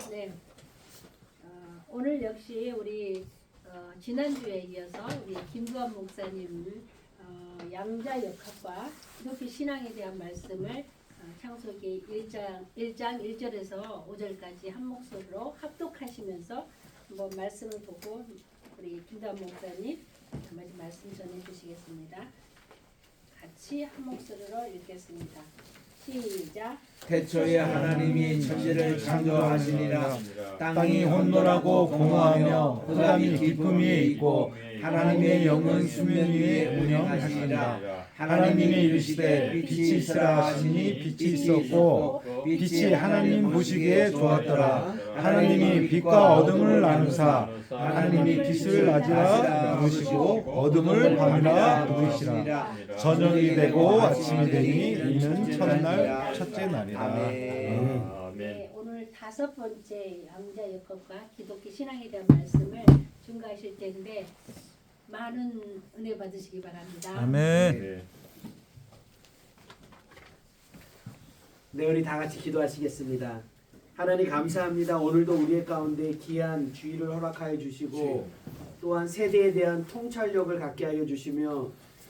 네. 오늘 역시 우리 지난주에 이어서 우리 김두한 목사님 양자역학과 기독교 신앙에 대한 말씀을 창세기 1장 1절에서 5절까지 한 목소리로 합독하시면서 한번 말씀을 보고 우리 김두한 목사님 한마디 말씀 전해 주시겠습니다. 같이 한 목소리로 읽겠습니다. 시작. 태초에 하나님이 천지를 창조하시니라. 땅이 혼돈하고 공허하며 흑암이 깊음 위에 있고 하나님의 영은 수면 위에 운영하시니라. 하나님이 이르시되 빛이 있으라 하시니 빛이 있었고 빛이 하나님 보시기에 좋았더라. 하나님이 빛과 어둠을 나누사 하나님이 빛을 낮이라 부르시고 어둠을 밤이라 부르시라. 저녁이 되고 아침이 되니 이는 첫날 첫째 날이라. 네, 오늘 5번째 양자역학과 기독교 신앙에 대한 말씀을 증거하실 텐데 많은 은혜 받으시기 바랍니다. 아멘. 네, 우리 다 같이 기도하시겠습니다. 하나님 감사합니다. 오늘도 우리의 가운데 귀한 주의를 허락하여 주시고 또한 세대에 대한 통찰력을 갖게 하여 주시며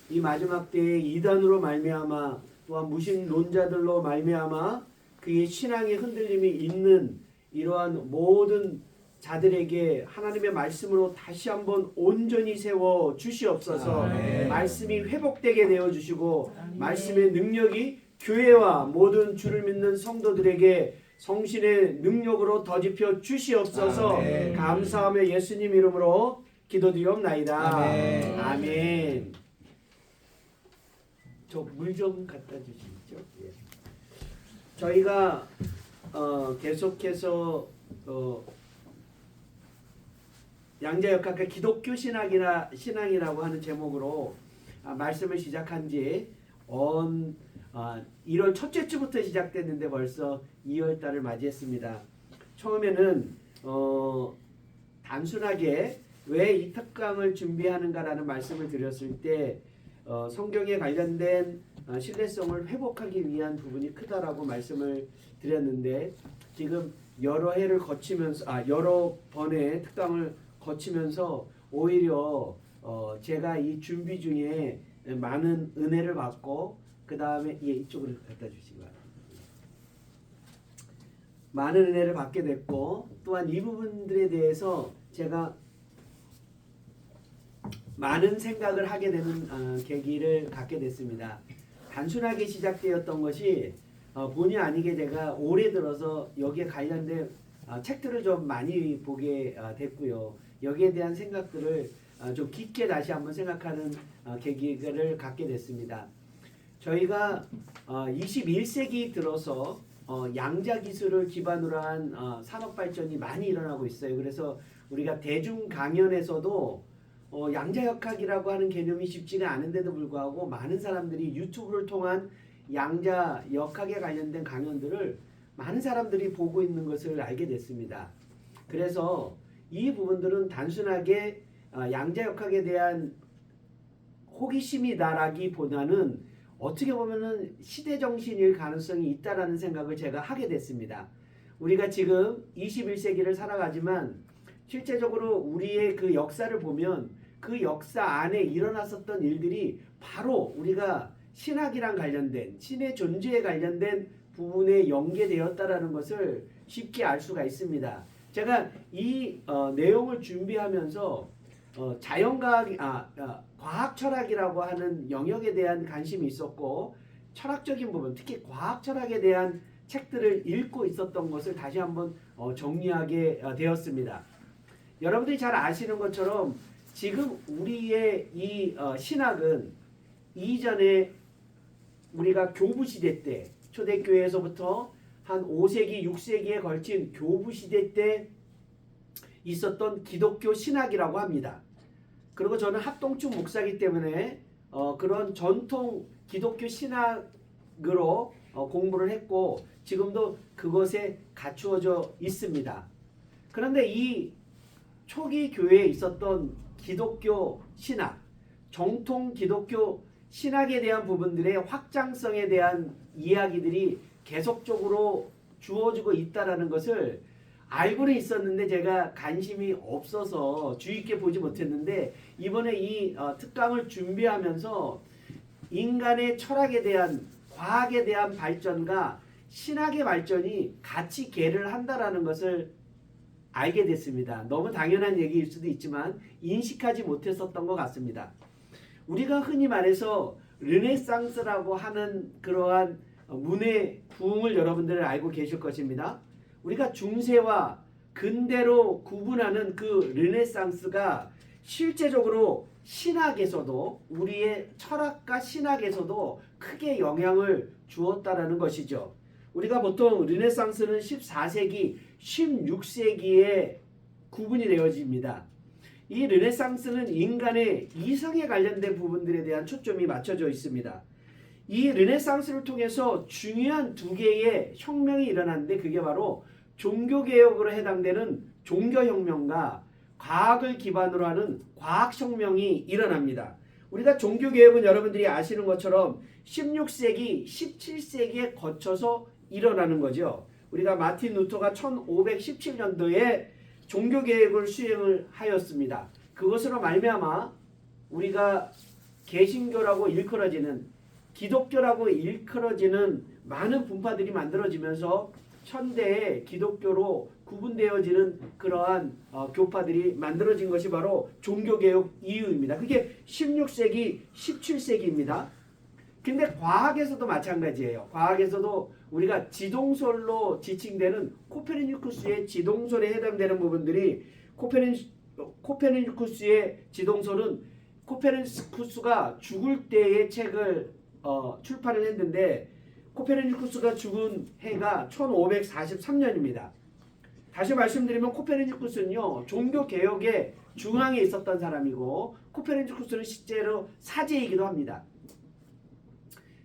이 마지막 때에 이단으로 말미암아 또한 무신론자들로 말미암아 그의 신앙의 흔들림이 있는 이러한 모든 자들에게 하나님의 말씀으로 다시 한번 온전히 세워 주시옵소서. 말씀이 회복되게 되어 주시고 말씀의 능력이 교회와 모든 주를 믿는 성도들에게 성신의 능력으로 더집혀 주시옵소서. 감사하며 예수님 이름으로 기도드리옵나이다. 아멘. 저 물 좀 갖다 주시죠. 예. 저희가 계속해서 양자역학과 기독교 신앙이라고 하는 제목으로 말씀을 시작한 지 1월 첫째 주부터 시작됐는데 벌써 2월 달을 맞이했습니다. 처음에는 단순하게 왜 이 특강을 준비하는가라는 말씀을 드렸을 때 성경에 관련된 신뢰성을 회복하기 위한 부분이 크다라고 말씀을 드렸는데 지금 여러 해를 거치면서 여러 번의 특강을 거치면서 오히려 제가 이 준비 중에 많은 은혜를 받고 그 다음에 이쪽으로 갖다 주시기 바랍니다. 많은 은혜를 받게 됐고 또한 이 부분들에 대해서 제가 많은 생각을 하게 되는 계기를 갖게 됐습니다. 단순하게 시작되었던 것이 본의 아니게 제가 올해 들어서 여기에 관련된 책들을 좀 많이 보게 됐고요. 여기에 대한 생각들을 좀 깊게 다시 한번 생각하는 계기를 갖게 됐습니다. 저희가 21세기 들어서 양자 기술을 기반으로 한 산업 발전이 많이 일어나고 있어요. 그래서 우리가 대중 강연에서도 양자역학이라고 하는 개념이 쉽지가 않은데도 불구하고 많은 사람들이 유튜브를 통한 양자역학에 관련된 강연들을 많은 사람들이 보고 있는 것을 알게 됐습니다. 그래서 이 부분들은 단순하게 양자역학에 대한 호기심이다라기보다는 어떻게 보면은 시대정신일 가능성이 있다라는 생각을 제가 하게 됐습니다. 우리가 지금 21세기를 살아가지만 실제적으로 우리의 그 역사를 보면 그 역사 안에 일어났었던 일들이 바로 우리가 신학이랑 관련된 신의 존재에 관련된 부분에 연계되었다라는 것을 쉽게 알 수가 있습니다. 제가 이 내용을 준비하면서 과학 철학이라고 하는 영역에 대한 관심이 있었고 철학적인 부분, 특히 과학 철학에 대한 책들을 읽고 있었던 것을 다시 한번 정리하게 되었습니다. 여러분들이 잘 아시는 것처럼 지금 우리의 이 신학은 이전에 우리가 교부시대 때 초대교회에서부터 한 5세기, 6세기에 걸친 교부시대 때 있었던 기독교 신학이라고 합니다. 그리고 저는 합동축 목사이기 때문에 그런 전통 기독교 신학으로 공부를 했고 지금도 그것에 갖추어져 있습니다. 그런데 이 초기 교회에 있었던 기독교 신학, 정통 기독교 신학에 대한 부분들의 확장성에 대한 이야기들이 계속적으로 주어지고 있다라는 것을 알고는 있었는데 제가 관심이 없어서 주의 있게 보지 못했는데 이번에 이 특강을 준비하면서 인간의 철학에 대한 과학에 대한 발전과 신학의 발전이 같이 계를 한다라는 것을 알게 됐습니다. 너무 당연한 얘기일 수도 있지만 인식하지 못했었던 것 같습니다. 우리가 흔히 말해서 르네상스라고 하는 그러한 문의 부흥을 여러분들은 알고 계실 것입니다. 우리가 중세와 근대로 구분하는 그 르네상스가 실제적으로 신학에서도 우리의 철학과 신학에서도 크게 영향을 주었다라는 것이죠. 우리가 보통 르네상스는 14세기, 16세기에 구분이 되어집니다. 이 르네상스는 인간의 이성에 관련된 부분들에 대한 초점이 맞춰져 있습니다. 이 르네상스를 통해서 중요한 두 개의 혁명이 일어났는데 그게 바로 종교개혁으로 해당되는 종교혁명과 과학을 기반으로 하는 과학혁명이 일어납니다. 우리가 종교개혁은 여러분들이 아시는 것처럼 16세기, 17세기에 거쳐서 일어나는 거죠. 우리가 마틴 루터가 1517년도에 종교개혁을 수행을 하였습니다. 그것으로 말미암아 우리가 개신교라고 일컬어지는 기독교라고 일컬어지는 많은 분파들이 만들어지면서 현대의 기독교로 구분되어지는 그러한 교파들이 만들어진 것이 바로 종교개혁 이유입니다. 그게 16세기, 17세기입니다. 근데 과학에서도 마찬가지예요. 과학에서도 우리가 지동설로 지칭되는 코페르니쿠스의 지동설에 해당되는 부분들이 코페르니쿠스의 지동설은 코페르니쿠스가 죽을 때의 책을 출판을 했는데 코페르니쿠스가 죽은 해가 1543년입니다. 다시 말씀드리면 코페르니쿠스는요 종교개혁의 중앙에 있었던 사람이고 코페르니쿠스는 실제로 사제이기도 합니다.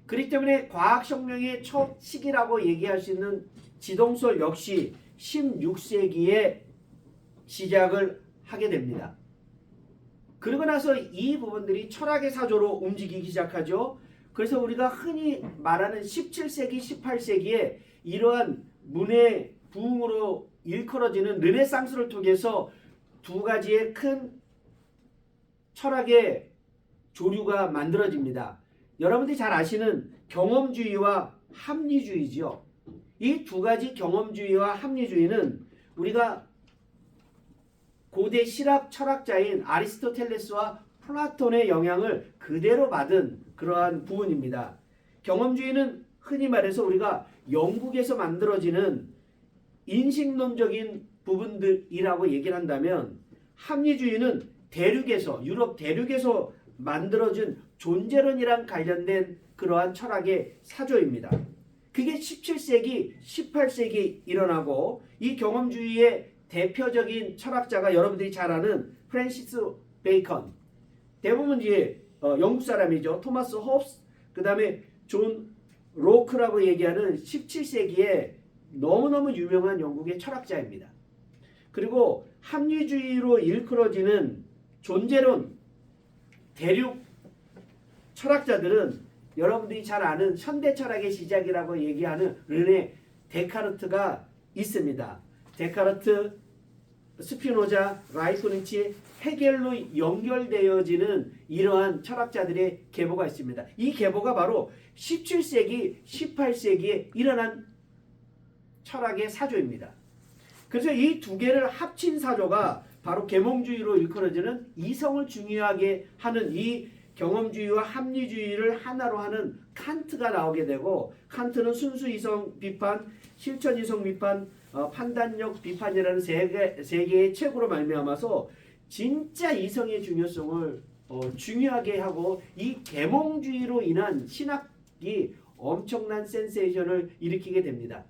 그렇기 때문에 과학혁명의 첫 시기라고 얘기할 수 있는 지동설 역시 16세기에 시작을 하게 됩니다. 그러고 나서 이 부분들이 철학의 사조로 움직이기 시작하죠. 그래서 우리가 흔히 말하는 17세기, 18세기에 이러한 문의 부흥으로 일컬어지는 르네상스를 통해서 두 가지의 큰 철학의 조류가 만들어집니다. 여러분들이 잘 아시는 경험주의와 합리주의죠. 이 두 가지 경험주의와 합리주의는 우리가 고대 시랍 철학자인 아리스토텔레스와 플라톤의 영향을 그대로 받은 그러한 부분입니다. 경험주의는 흔히 말해서 우리가 영국에서 만들어지는 인식론적인 부분들이라고 얘기를 한다면 합리주의는 대륙에서 유럽 대륙에서 만들어진 존재론이랑 관련된 그러한 철학의 사조입니다. 그게 17세기, 18세기 일어나고 이 경험주의의 대표적인 철학자가 여러분들이 잘 아는 프랜시스 베이컨, 대부분 이제 영국 사람이죠. 토마스 홉스, 그 다음에 존 로크라고 얘기하는 17세기에 너무너무 유명한 영국의 철학자입니다. 그리고 합리주의로 일컬어지는 존재론 대륙 철학자들은 여러분들이 잘 아는 현대 철학의 시작이라고 얘기하는 르네 데카르트가 있습니다. 데카르트, 스피노자, 라이프니치, 헤겔로 연결되어지는 이러한 철학자들의 계보가 있습니다. 이 계보가 바로 17세기, 18세기에 일어난 철학의 사조입니다. 그래서 이 두 개를 합친 사조가 바로 계몽주의로 일컬어지는 이성을 중요하게 하는 이 경험주의와 합리주의를 하나로 하는 칸트가 나오게 되고, 칸트는 순수이성 비판, 실천이성 비판, 판단력 비판이라는 세 개의 책으로 말미암아서 진짜 이성의 중요성을 중요하게 하고, 이 계몽주의로 인한 신학이 엄청난 센세이션을 일으키게 됩니다.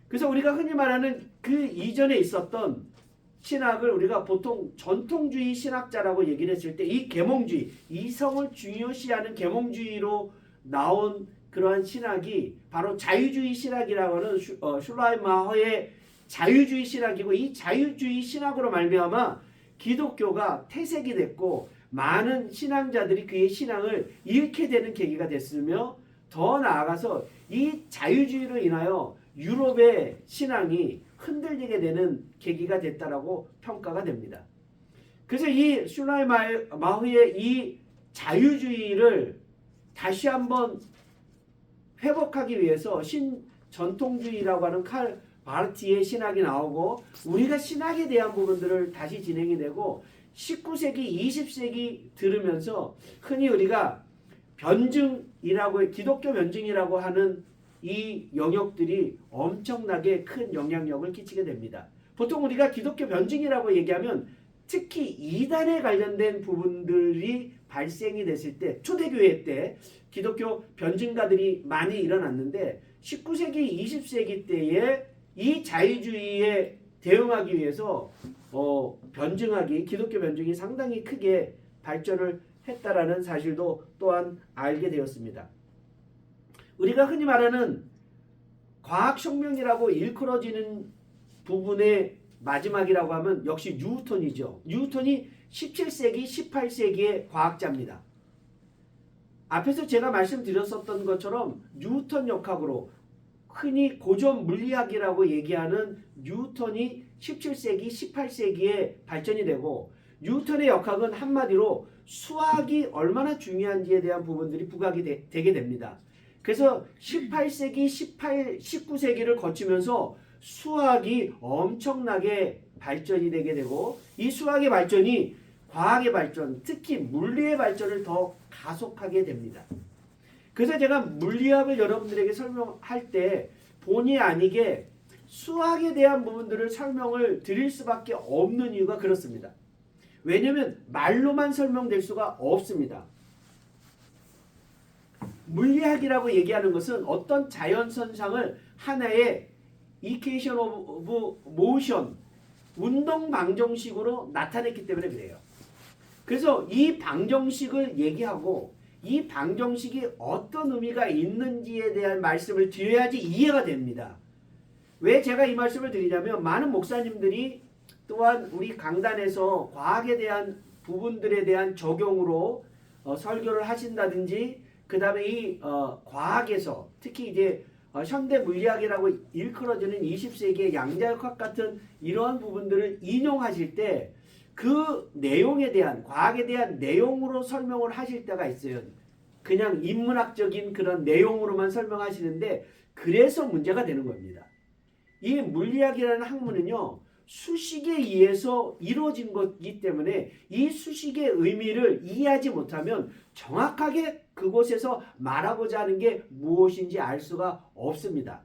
그래서 우리가 흔히 말하는 그 이전에 있었던 신학을 우리가 보통 전통주의 신학자라고 얘기를 했을 때, 이 계몽주의, 이성을 중요시하는 계몽주의로 나온 그러한 신학이 바로 자유주의 신학이라고 하는 슐라이마허의 자유주의 신학이고, 이 자유주의 신학으로 말미암아 기독교가 퇴색이 됐고 많은 신앙자들이 그의 신앙을 잃게 되는 계기가 됐으며, 더 나아가서 이 자유주의로 인하여 유럽의 신앙이 흔들리게 되는 계기가 됐다라고 평가가 됩니다. 그래서 이 슈나이마흐의 이 자유주의를 다시 한번 회복하기 위해서 신전통주의라고 하는 칼 바르티의 신학이 나오고 우리가 신학에 대한 부분들을 다시 진행이 되고 19세기, 20세기 들으면서 흔히 우리가 변증이라고 기독교 변증이라고 하는 이 영역들이 엄청나게 큰 영향력을 끼치게 됩니다. 보통 우리가 기독교 변증이라고 얘기하면 특히 이단에 관련된 부분들이 발생이 됐을 때 초대교회 때 기독교 변증가들이 많이 일어났는데 19세기, 20세기 때에 이 자유주의에 대응하기 위해서 기독교 변증이 상당히 크게 발전을 했다라는 사실도 또한 알게 되었습니다. 우리가 흔히 말하는 과학혁명이라고 일컬어지는 부분의 마지막이라고 하면 역시 뉴턴이죠. 뉴턴이 17세기, 18세기의 과학자입니다. 앞에서 제가 말씀드렸었던 것처럼 뉴턴 역학으로 흔히 고전 물리학이라고 얘기하는 뉴턴이 17세기, 18세기에 발전이 되고 뉴턴의 역학은 한마디로 수학이 얼마나 중요한지에 대한 부분들이 부각이 되게 됩니다. 그래서 18세기, 19세기를 거치면서 수학이 엄청나게 발전이 되게 되고 이 수학의 발전이 과학의 발전, 특히 물리의 발전을 더 가속하게 됩니다. 그래서 제가 물리학을 여러분들에게 설명할 때 본의 아니게 수학에 대한 부분들을 설명을 드릴 수밖에 없는 이유가 그렇습니다. 왜냐하면 말로만 설명될 수가 없습니다. 물리학이라고 얘기하는 것은 어떤 자연선상을 하나의 equation of motion, 운동 방정식으로 나타냈기 때문에 그래요. 그래서 이 방정식을 얘기하고 이 방정식이 어떤 의미가 있는지에 대한 말씀을 드려야지 이해가 됩니다. 왜 제가 이 말씀을 드리냐면 많은 목사님들이 또한 우리 강단에서 과학에 대한 부분들에 대한 적용으로 설교를 하신다든지 그 다음에 이 과학에서 특히 이제 현대 물리학이라고 일컬어지는 20세기의 양자역학 같은 이러한 부분들을 인용하실 때 그 내용에 대한 과학에 대한 내용으로 설명을 하실 때가 있어요. 그냥 인문학적인 그런 내용으로만 설명하시는데 그래서 문제가 되는 겁니다. 이 물리학이라는 학문은요. 수식에 의해서 이루어진 것이기 때문에 이 수식의 의미를 이해하지 못하면 정확하게 그곳에서 말하고자 하는 게 무엇인지 알 수가 없습니다.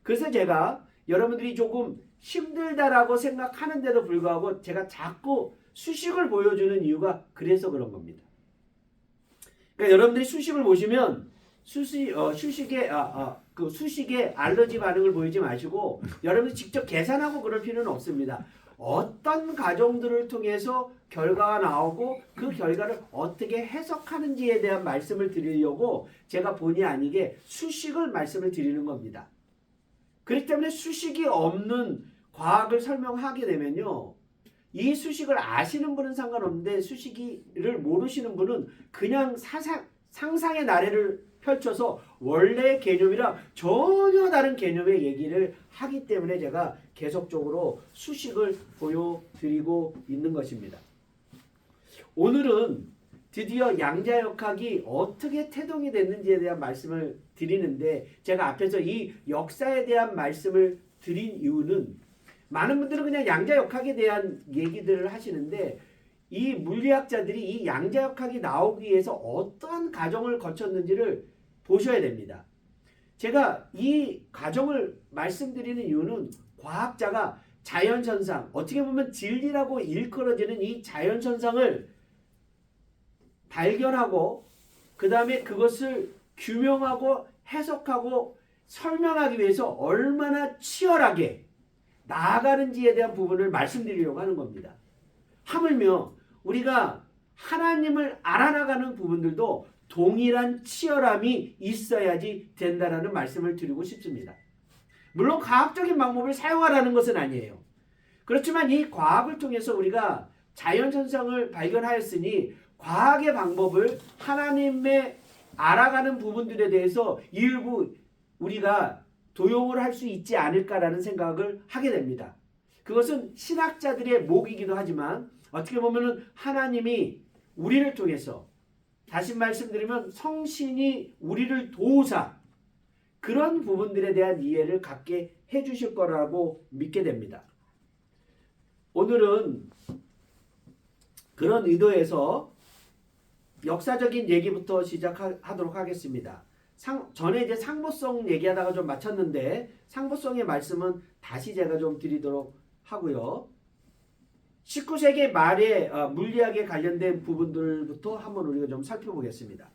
그래서 제가 여러분들이 조금 힘들다라고 생각하는데도 불구하고 제가 자꾸 수식을 보여주는 이유가 그래서 그런 겁니다. 그러니까 여러분들이 수식을 보시면 수식의 알러지 반응을 보이지 마시고 여러분들 직접 계산하고 그럴 필요는 없습니다. 어떤 과정들을 통해서 결과가 나오고 그 결과를 어떻게 해석하는지에 대한 말씀을 드리려고 제가 본의 아니게 수식을 말씀을 드리는 겁니다. 그렇기 때문에 수식이 없는 과학을 설명하게 되면요. 이 수식을 아시는 분은 상관없는데 수식을 모르시는 분은 그냥 상상의 나래를 펼쳐서 원래의 개념이랑 전혀 다른 개념의 얘기를 하기 때문에 제가 계속적으로 수식을 보여드리고 있는 것입니다. 오늘은 드디어 양자역학이 어떻게 태동이 됐는지에 대한 말씀을 드리는데 제가 앞에서 이 역사에 대한 말씀을 드린 이유는 많은 분들은 그냥 양자역학에 대한 얘기들을 하시는데 이 물리학자들이 이 양자역학이 나오기 위해서 어떠한 과정을 거쳤는지를 보셔야 됩니다. 제가 이 과정을 말씀드리는 이유는 과학자가 자연현상, 어떻게 보면 진리라고 일컬어지는 이 자연현상을 발견하고 그 다음에 그것을 규명하고 해석하고 설명하기 위해서 얼마나 치열하게 나아가는지에 대한 부분을 말씀드리려고 하는 겁니다. 하물며 우리가 하나님을 알아나가는 부분들도 동일한 치열함이 있어야지 된다라는 말씀을 드리고 싶습니다. 물론 과학적인 방법을 사용하라는 것은 아니에요. 그렇지만 이 과학을 통해서 우리가 자연현상을 발견하였으니 과학의 방법을 하나님의 알아가는 부분들에 대해서 일부 우리가 도용을 할 수 있지 않을까라는 생각을 하게 됩니다. 그것은 신학자들의 목이기도 하지만 어떻게 보면은 하나님이 우리를 통해서, 다시 말씀드리면 성신이 우리를 도우사 그런 부분들에 대한 이해를 갖게 해주실 거라고 믿게 됩니다. 오늘은 그런 의도에서 역사적인 얘기부터 시작하도록 하겠습니다. 전에 이제 상보성 얘기하다가 좀 마쳤는데 상보성의 말씀은 다시 제가 좀 드리도록 하고요. 19세기 말에 물리학에 관련된 부분들부터 한번 우리가 좀 살펴보겠습니다.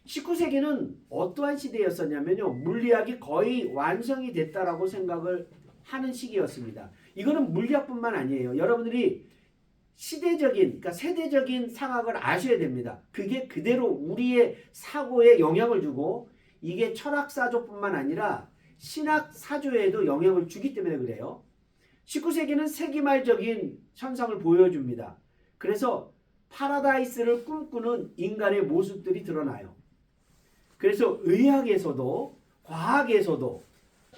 19세기는 어떠한 시대였었냐면요. 물리학이 거의 완성이 됐다라고 생각을 하는 시기였습니다. 이거는 물리학뿐만 아니에요. 여러분들이 시대적인, 그러니까 세대적인 상황을 아셔야 됩니다. 그게 그대로 우리의 사고에 영향을 주고 이게 철학사조뿐만 아니라 신학사조에도 영향을 주기 때문에 그래요. 19세기는 세기말적인 현상을 보여줍니다. 그래서 파라다이스를 꿈꾸는 인간의 모습들이 드러나요. 그래서 의학에서도 과학에서도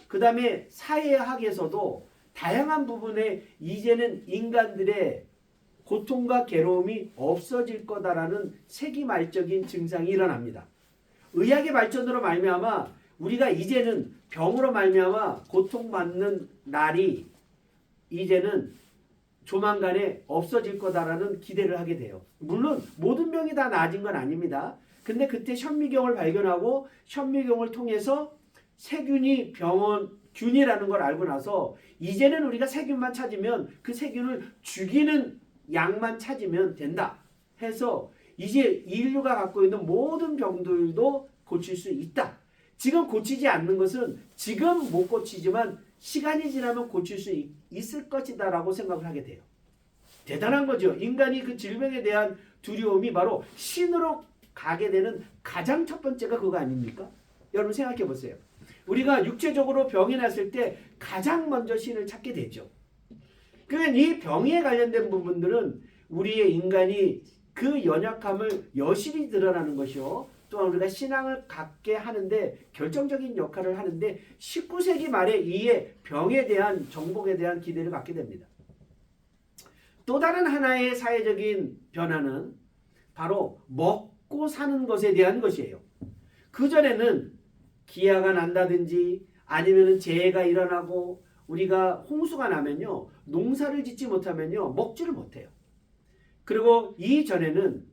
그 다음에 사회학에서도 다양한 부분에 이제는 인간들의 고통과 괴로움이 없어질 거다라는 세기말적인 증상이 일어납니다. 의학의 발전으로 말미암아 우리가 이제는 병으로 말미암아 고통받는 날이 이제는 조만간에 없어질 거다라는 기대를 하게 돼요. 물론 모든 병이 다 나아진 건 아닙니다. 근데 그때 현미경을 발견하고 현미경을 통해서 세균이 균이라는 걸 알고 나서 이제는 우리가 세균만 찾으면 그 세균을 죽이는 약만 찾으면 된다 해서 이제 인류가 갖고 있는 모든 병들도 고칠 수 있다. 지금 고치지 않는 것은 지금 못 고치지만 시간이 지나면 고칠 수 있을 것이다 라고 생각을 하게 돼요. 대단한 거죠. 인간이 그 질병에 대한 두려움이 바로 신으로 가게 되는 가장 첫 번째가 그거 아닙니까? 여러분 생각해 보세요. 우리가 육체적으로 병이 났을 때 가장 먼저 신을 찾게 되죠. 그러면 이 병에 관련된 부분들은 우리의 인간이 그 연약함을 여실히 드러나는 것이요. 또한 우리가 신앙을 갖게 하는데 결정적인 역할을 하는데 19세기 말에 이에 병에 대한 정복에 대한 기대를 갖게 됩니다. 또 다른 하나의 사회적인 변화는 바로 먹고 사는 것에 대한 것이에요. 그전에는 기아가 난다든지 아니면 재해가 일어나고 우리가 홍수가 나면요. 농사를 짓지 못하면요. 먹지를 못해요. 그리고 이전에는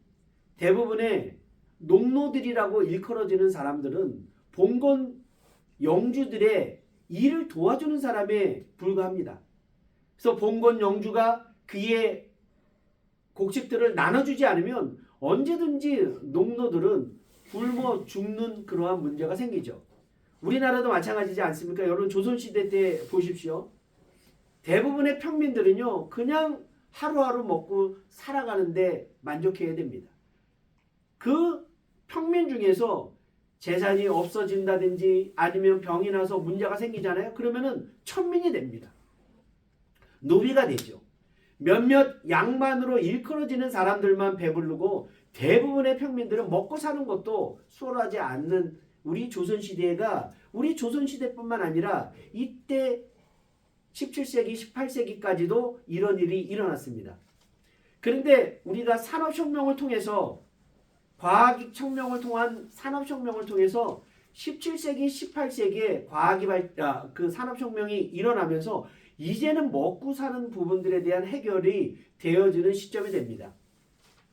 대부분의 농노들이라고 일컬어지는 사람들은 봉건 영주들의 일을 도와주는 사람에 불과합니다. 그래서 봉건 영주가 그의 곡식들을 나눠주지 않으면 언제든지 농노들은 굶어 죽는 그러한 문제가 생기죠. 우리나라도 마찬가지지 않습니까? 여러분 조선시대 때 보십시오. 대부분의 평민들은요. 그냥 하루하루 먹고 살아가는데 만족해야 됩니다. 그 평민 중에서 재산이 없어진다든지 아니면 병이 나서 문제가 생기잖아요. 그러면은 천민이 됩니다. 노비가 되죠. 몇몇 양반으로 일컬어지는 사람들만 배부르고 대부분의 평민들은 먹고 사는 것도 수월하지 않는 우리 조선시대가 우리 조선시대뿐만 아니라 이때 17세기, 18세기까지도 이런 일이 일어났습니다. 그런데 우리가 산업혁명을 통해서 과학혁명을 통한 산업혁명을 통해서 17세기, 18세기에 그 산업혁명이 일어나면서 이제는 먹고 사는 부분들에 대한 해결이 되어지는 시점이 됩니다.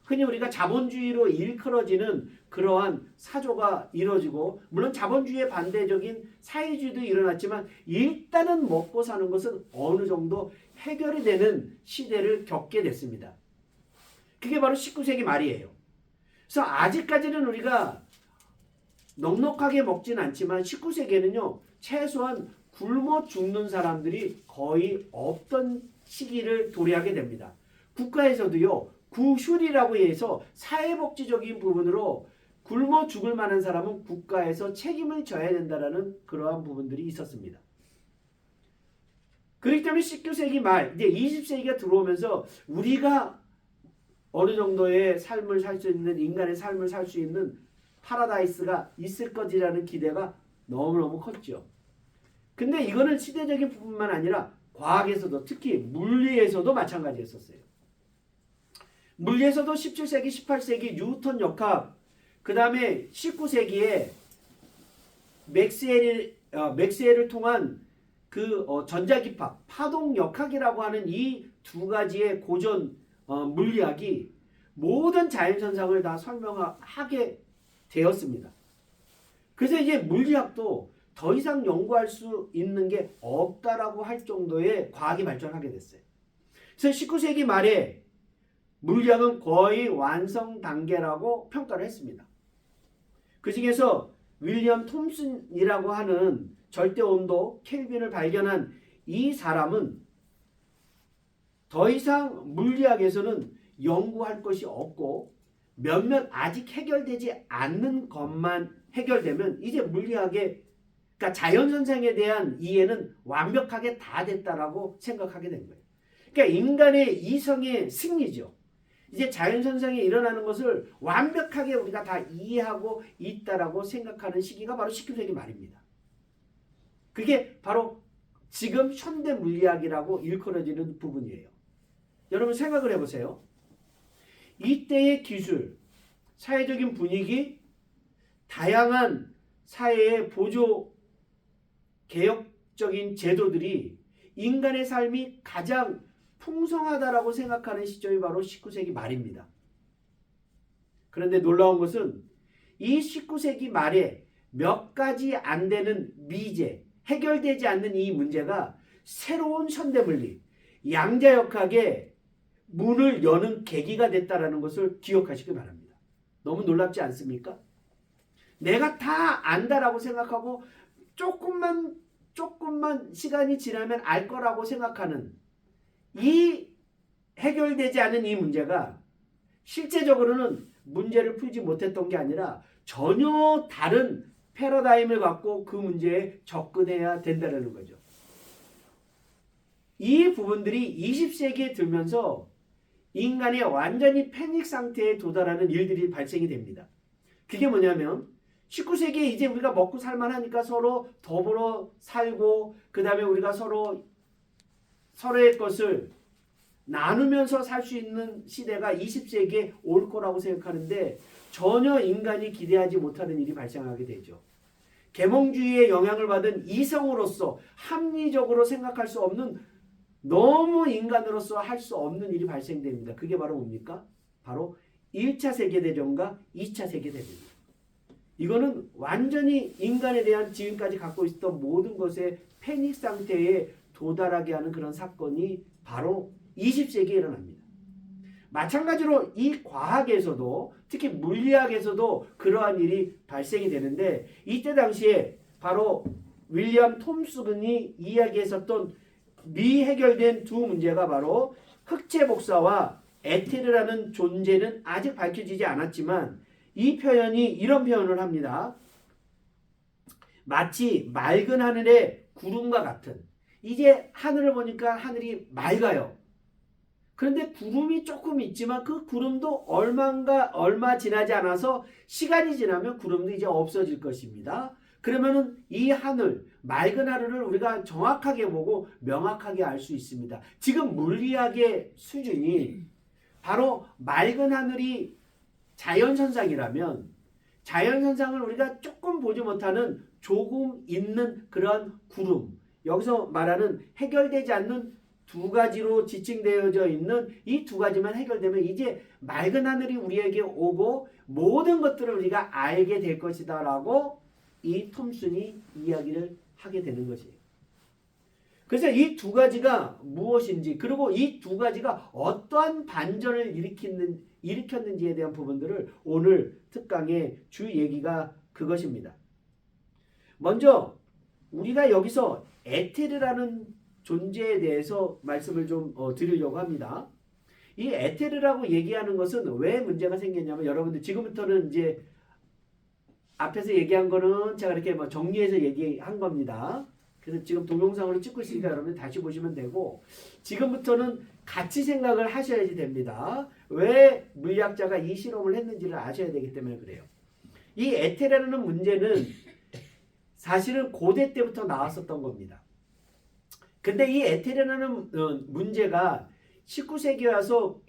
흔히 우리가 자본주의로 일컬어지는 그러한 사조가 이루어지고 물론 자본주의에 반대적인 사회주의도 일어났지만 일단은 먹고 사는 것은 어느 정도 해결이 되는 시대를 겪게 됐습니다. 그게 바로 19세기 말이에요. 그래서 아직까지는 우리가 넉넉하게 먹진 않지만 19세기에는요. 최소한 굶어 죽는 사람들이 거의 없던 시기를 도래하게 됩니다. 국가에서도요. 구휼이라고 해서 사회복지적인 부분으로 굶어 죽을 만한 사람은 국가에서 책임을 져야 된다라는 그러한 부분들이 있었습니다. 그렇기 때문에 19세기 말 이제 20세기가 들어오면서 우리가 어느 정도의 삶을 살 수 있는 인간의 삶을 살 수 있는 파라다이스가 있을 것이라는 기대가 너무너무 컸죠. 근데 이거는 시대적인 부분만 아니라 과학에서도 특히 물리에서도 마찬가지였었어요. 물리에서도 17세기, 18세기 뉴턴 역학, 그 다음에 19세기에 맥스웰을 통한 그 전자기파, 파동역학이라고 하는 이 두 가지의 고전 물리학이 모든 자연현상을 다 설명하게 되었습니다. 그래서 이제 물리학도 더 이상 연구할 수 있는 게 없다라고 할 정도의 과학이 발전하게 됐어요. 그래서 19세기 말에 물리학은 거의 완성 단계라고 평가를 했습니다. 그 중에서 윌리엄 톰슨이라고 하는 절대온도 켈빈을 발견한 이 사람은 더 이상 물리학에서는 연구할 것이 없고 몇몇 아직 해결되지 않는 것만 해결되면 이제 물리학의 그러니까 자연현상에 대한 이해는 완벽하게 다 됐다라고 생각하게 된 거예요. 그러니까 인간의 이성의 승리죠. 이제 자연현상이 일어나는 것을 완벽하게 우리가 다 이해하고 있다라고 생각하는 시기가 바로 19세기 말입니다. 그게 바로 지금 현대 물리학이라고 일컬어지는 부분이에요. 여러분 생각을 해보세요. 이때의 기술, 사회적인 분위기, 다양한 사회의 보조 개혁적인 제도들이 인간의 삶이 가장 풍성하다라고 생각하는 시점이 바로 19세기 말입니다. 그런데 놀라운 것은 이 19세기 말에 몇 가지 안 되는 미제, 해결되지 않는 이 문제가 새로운 현대물리, 양자역학의 문을 여는 계기가 됐다라는 것을 기억하시기 바랍니다. 너무 놀랍지 않습니까? 내가 다 안다라고 생각하고 조금만 시간이 지나면 알 거라고 생각하는 이 해결되지 않은 이 문제가 실제적으로는 문제를 풀지 못했던 게 아니라 전혀 다른 패러다임을 갖고 그 문제에 접근해야 된다는 거죠. 이 부분들이 20세기에 들면서 인간이 완전히 패닉 상태에 도달하는 일들이 발생이 됩니다. 그게 뭐냐면 19세기에 이제 우리가 먹고 살만하니까 서로 더불어 살고 그 다음에 우리가 서로의 것을 나누면서 살 수 있는 시대가 20세기에 올 거라고 생각하는데 전혀 인간이 기대하지 못하는 일이 발생하게 되죠. 계몽주의의 영향을 받은 이성으로서 합리적으로 생각할 수 없는 너무 인간으로서 할 수 없는 일이 발생됩니다. 그게 바로 뭡니까? 바로 1차 세계대전과 2차 세계대전입니다. 이거는 완전히 인간에 대한 지금까지 갖고 있었던 모든 것에 패닉 상태에 도달하게 하는 그런 사건이 바로 20세기에 일어납니다. 마찬가지로 이 과학에서도 특히 물리학에서도 그러한 일이 발생이 되는데 이때 당시에 바로 윌리엄 톰슨이 이야기했었던 미해결된 두 문제가 바로 흑체 복사와 에테르라는 존재는 아직 밝혀지지 않았지만 이 표현이 이런 표현을 합니다. 마치 맑은 하늘의 구름과 같은 이제 하늘을 보니까 하늘이 맑아요. 그런데 구름이 조금 있지만 그 구름도 얼마 지나지 않아서 시간이 지나면 구름도 이제 없어질 것입니다. 그러면은 이 하늘, 맑은 하늘을 우리가 정확하게 보고 명확하게 알 수 있습니다. 지금 물리학의 수준이 바로 맑은 하늘이 자연현상이라면 자연현상을 우리가 조금 보지 못하는 조금 있는 그런 구름, 여기서 말하는 해결되지 않는 두 가지로 지칭되어져 있는 이 두 가지만 해결되면 이제 맑은 하늘이 우리에게 오고 모든 것들을 우리가 알게 될 것이다 라고 이 톰슨이 이야기를 하게 되는 것이에요. 그래서 이 두 가지가 무엇인지 그리고 이 두 가지가 어떠한 반전을 일으켰는지에 대한 부분들을 오늘 특강의 주 얘기가 그것입니다. 먼저 우리가 여기서 에테르라는 존재에 대해서 말씀을 좀 드리려고 합니다. 이 에테르라고 얘기하는 것은 왜 문제가 생겼냐면 여러분들 지금부터는 이제 앞에서 얘기한 거는 제가 이렇게 정리해서 얘기한 겁니다. 그래서 지금 동영상으로 찍고 있으니까 여러분 다시 보시면 되고 지금부터는 같이 생각을 하셔야지 됩니다. 왜 물리학자가 이 실험을 했는지를 아셔야 되기 때문에 그래요. 이 에테르라는 문제는 사실은 고대 때부터 나왔었던 겁니다. 근데 이 에테르라는 문제가 19세기에 와서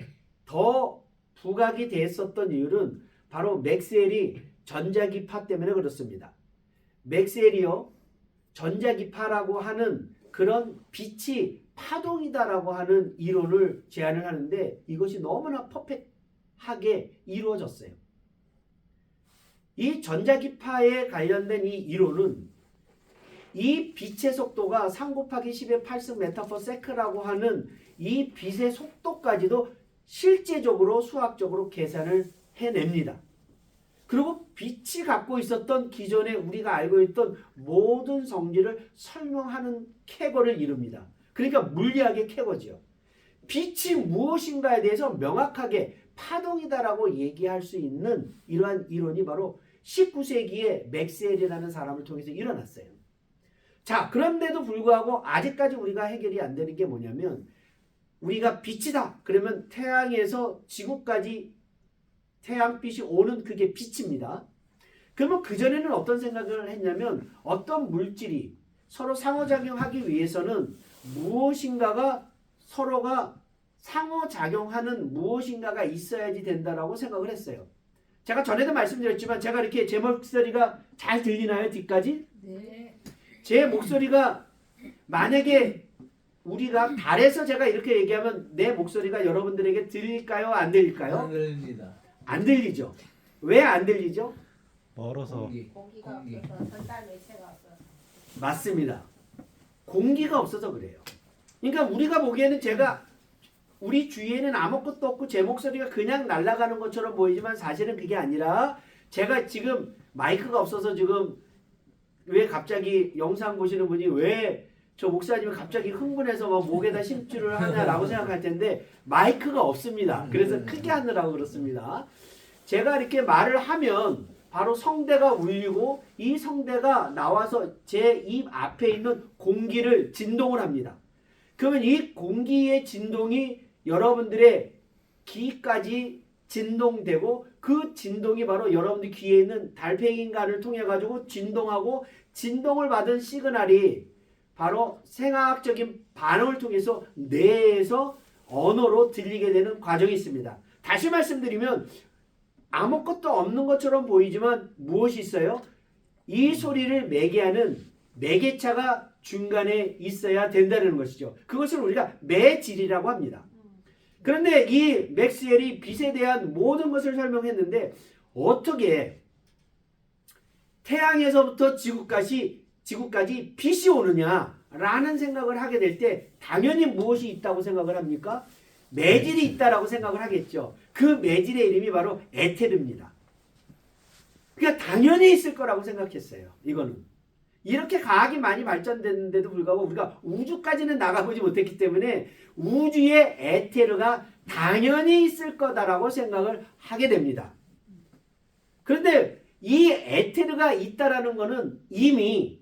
더 부각이 됐었던 이유는 바로 맥스웰이 전자기파 때문에 그렇습니다. 맥스웰이요, 전자기파라고 하는 그런 빛이 파동이다라고 하는 이론을 제안을 하는데 이것이 너무나 퍼펙트하게 이루어졌어요. 이 전자기파에 관련된 이 이론은 이 빛의 속도가 3 곱하기 10의 8승 메타/세크라고 하는 이 빛의 속도까지도 실제적으로 수학적으로 계산을 해냅니다. 그리고 빛이 갖고 있었던 기존에 우리가 알고 있던 모든 성질을 설명하는 쾌거를 이룹니다. 그러니까 물리학의 쾌거지요. 빛이 무엇인가에 대해서 명확하게 파동이다라고 얘기할 수 있는 이러한 이론이 바로 19세기에 맥스웰이라는 사람을 통해서 일어났어요. 자, 그런데도 불구하고 아직까지 우리가 해결이 안 되는 게 뭐냐면 우리가 빛이다. 그러면 태양에서 지구까지 태양빛이 오는 그게 빛입니다. 그러면 그전에는 어떤 생각을 했냐면 어떤 물질이 서로 상호작용하기 위해서는 무엇인가가 서로가 상호작용하는 무엇인가가 있어야지 된다라고 생각을 했어요. 제가 전에도 말씀드렸지만 제가 이렇게 제 목소리가 잘 들리나요? 뒤까지? 네. 제 목소리가 만약에 우리가 달에서 제가 이렇게 얘기하면 내 목소리가 여러분들에게 들릴까요? 안 들릴까요? 안 들립니다. 안 들리죠. 왜 안 들리죠? 멀어서. 공기가 없어서 전달 매체가 없어서. 맞습니다. 공기가 없어서 그래요. 그러니까 우리가 보기에는 제가 우리 주위에는 아무것도 없고 제 목소리가 그냥 날아가는 것처럼 보이지만 사실은 그게 아니라 제가 지금 마이크가 없어서 지금 왜 갑자기 영상 보시는 분이 왜 저 목사님이 갑자기 흥분해서 막 목에다 심줄을 하냐라고 생각할 텐데 마이크가 없습니다. 그래서 크게 하느라고 그렇습니다. 제가 이렇게 말을 하면 바로 성대가 울리고 이 성대가 나와서 제 입 앞에 있는 공기를 진동을 합니다. 그러면 이 공기의 진동이 여러분들의 귀까지 진동되고 그 진동이 바로 여러분들 귀에 있는 달팽이관을 통해 가지고 진동하고 진동을 받은 시그널이 바로 생화학적인 반응을 통해서 뇌에서 언어로 들리게 되는 과정이 있습니다. 다시 말씀드리면 아무것도 없는 것처럼 보이지만 무엇이 있어요? 이 소리를 매개하는 매개차가 중간에 있어야 된다는 것이죠. 그것을 우리가 매질이라고 합니다. 그런데 이 맥스웰이 빛에 대한 모든 것을 설명했는데 어떻게 태양에서부터 지구까지 빛이 오느냐라는 생각을 하게 될 때 당연히 무엇이 있다고 생각을 합니까? 매질이 있다라고 생각을 하겠죠. 그 매질의 이름이 바로 에테르입니다. 그러니까 당연히 있을 거라고 생각했어요. 이거는. 이렇게 과학이 많이 발전됐는데도 불구하고 우리가 우주까지는 나가보지 못했기 때문에 우주에 에테르가 당연히 있을 거다라고 생각을 하게 됩니다. 그런데 이 에테르가 있다라는 것은 이미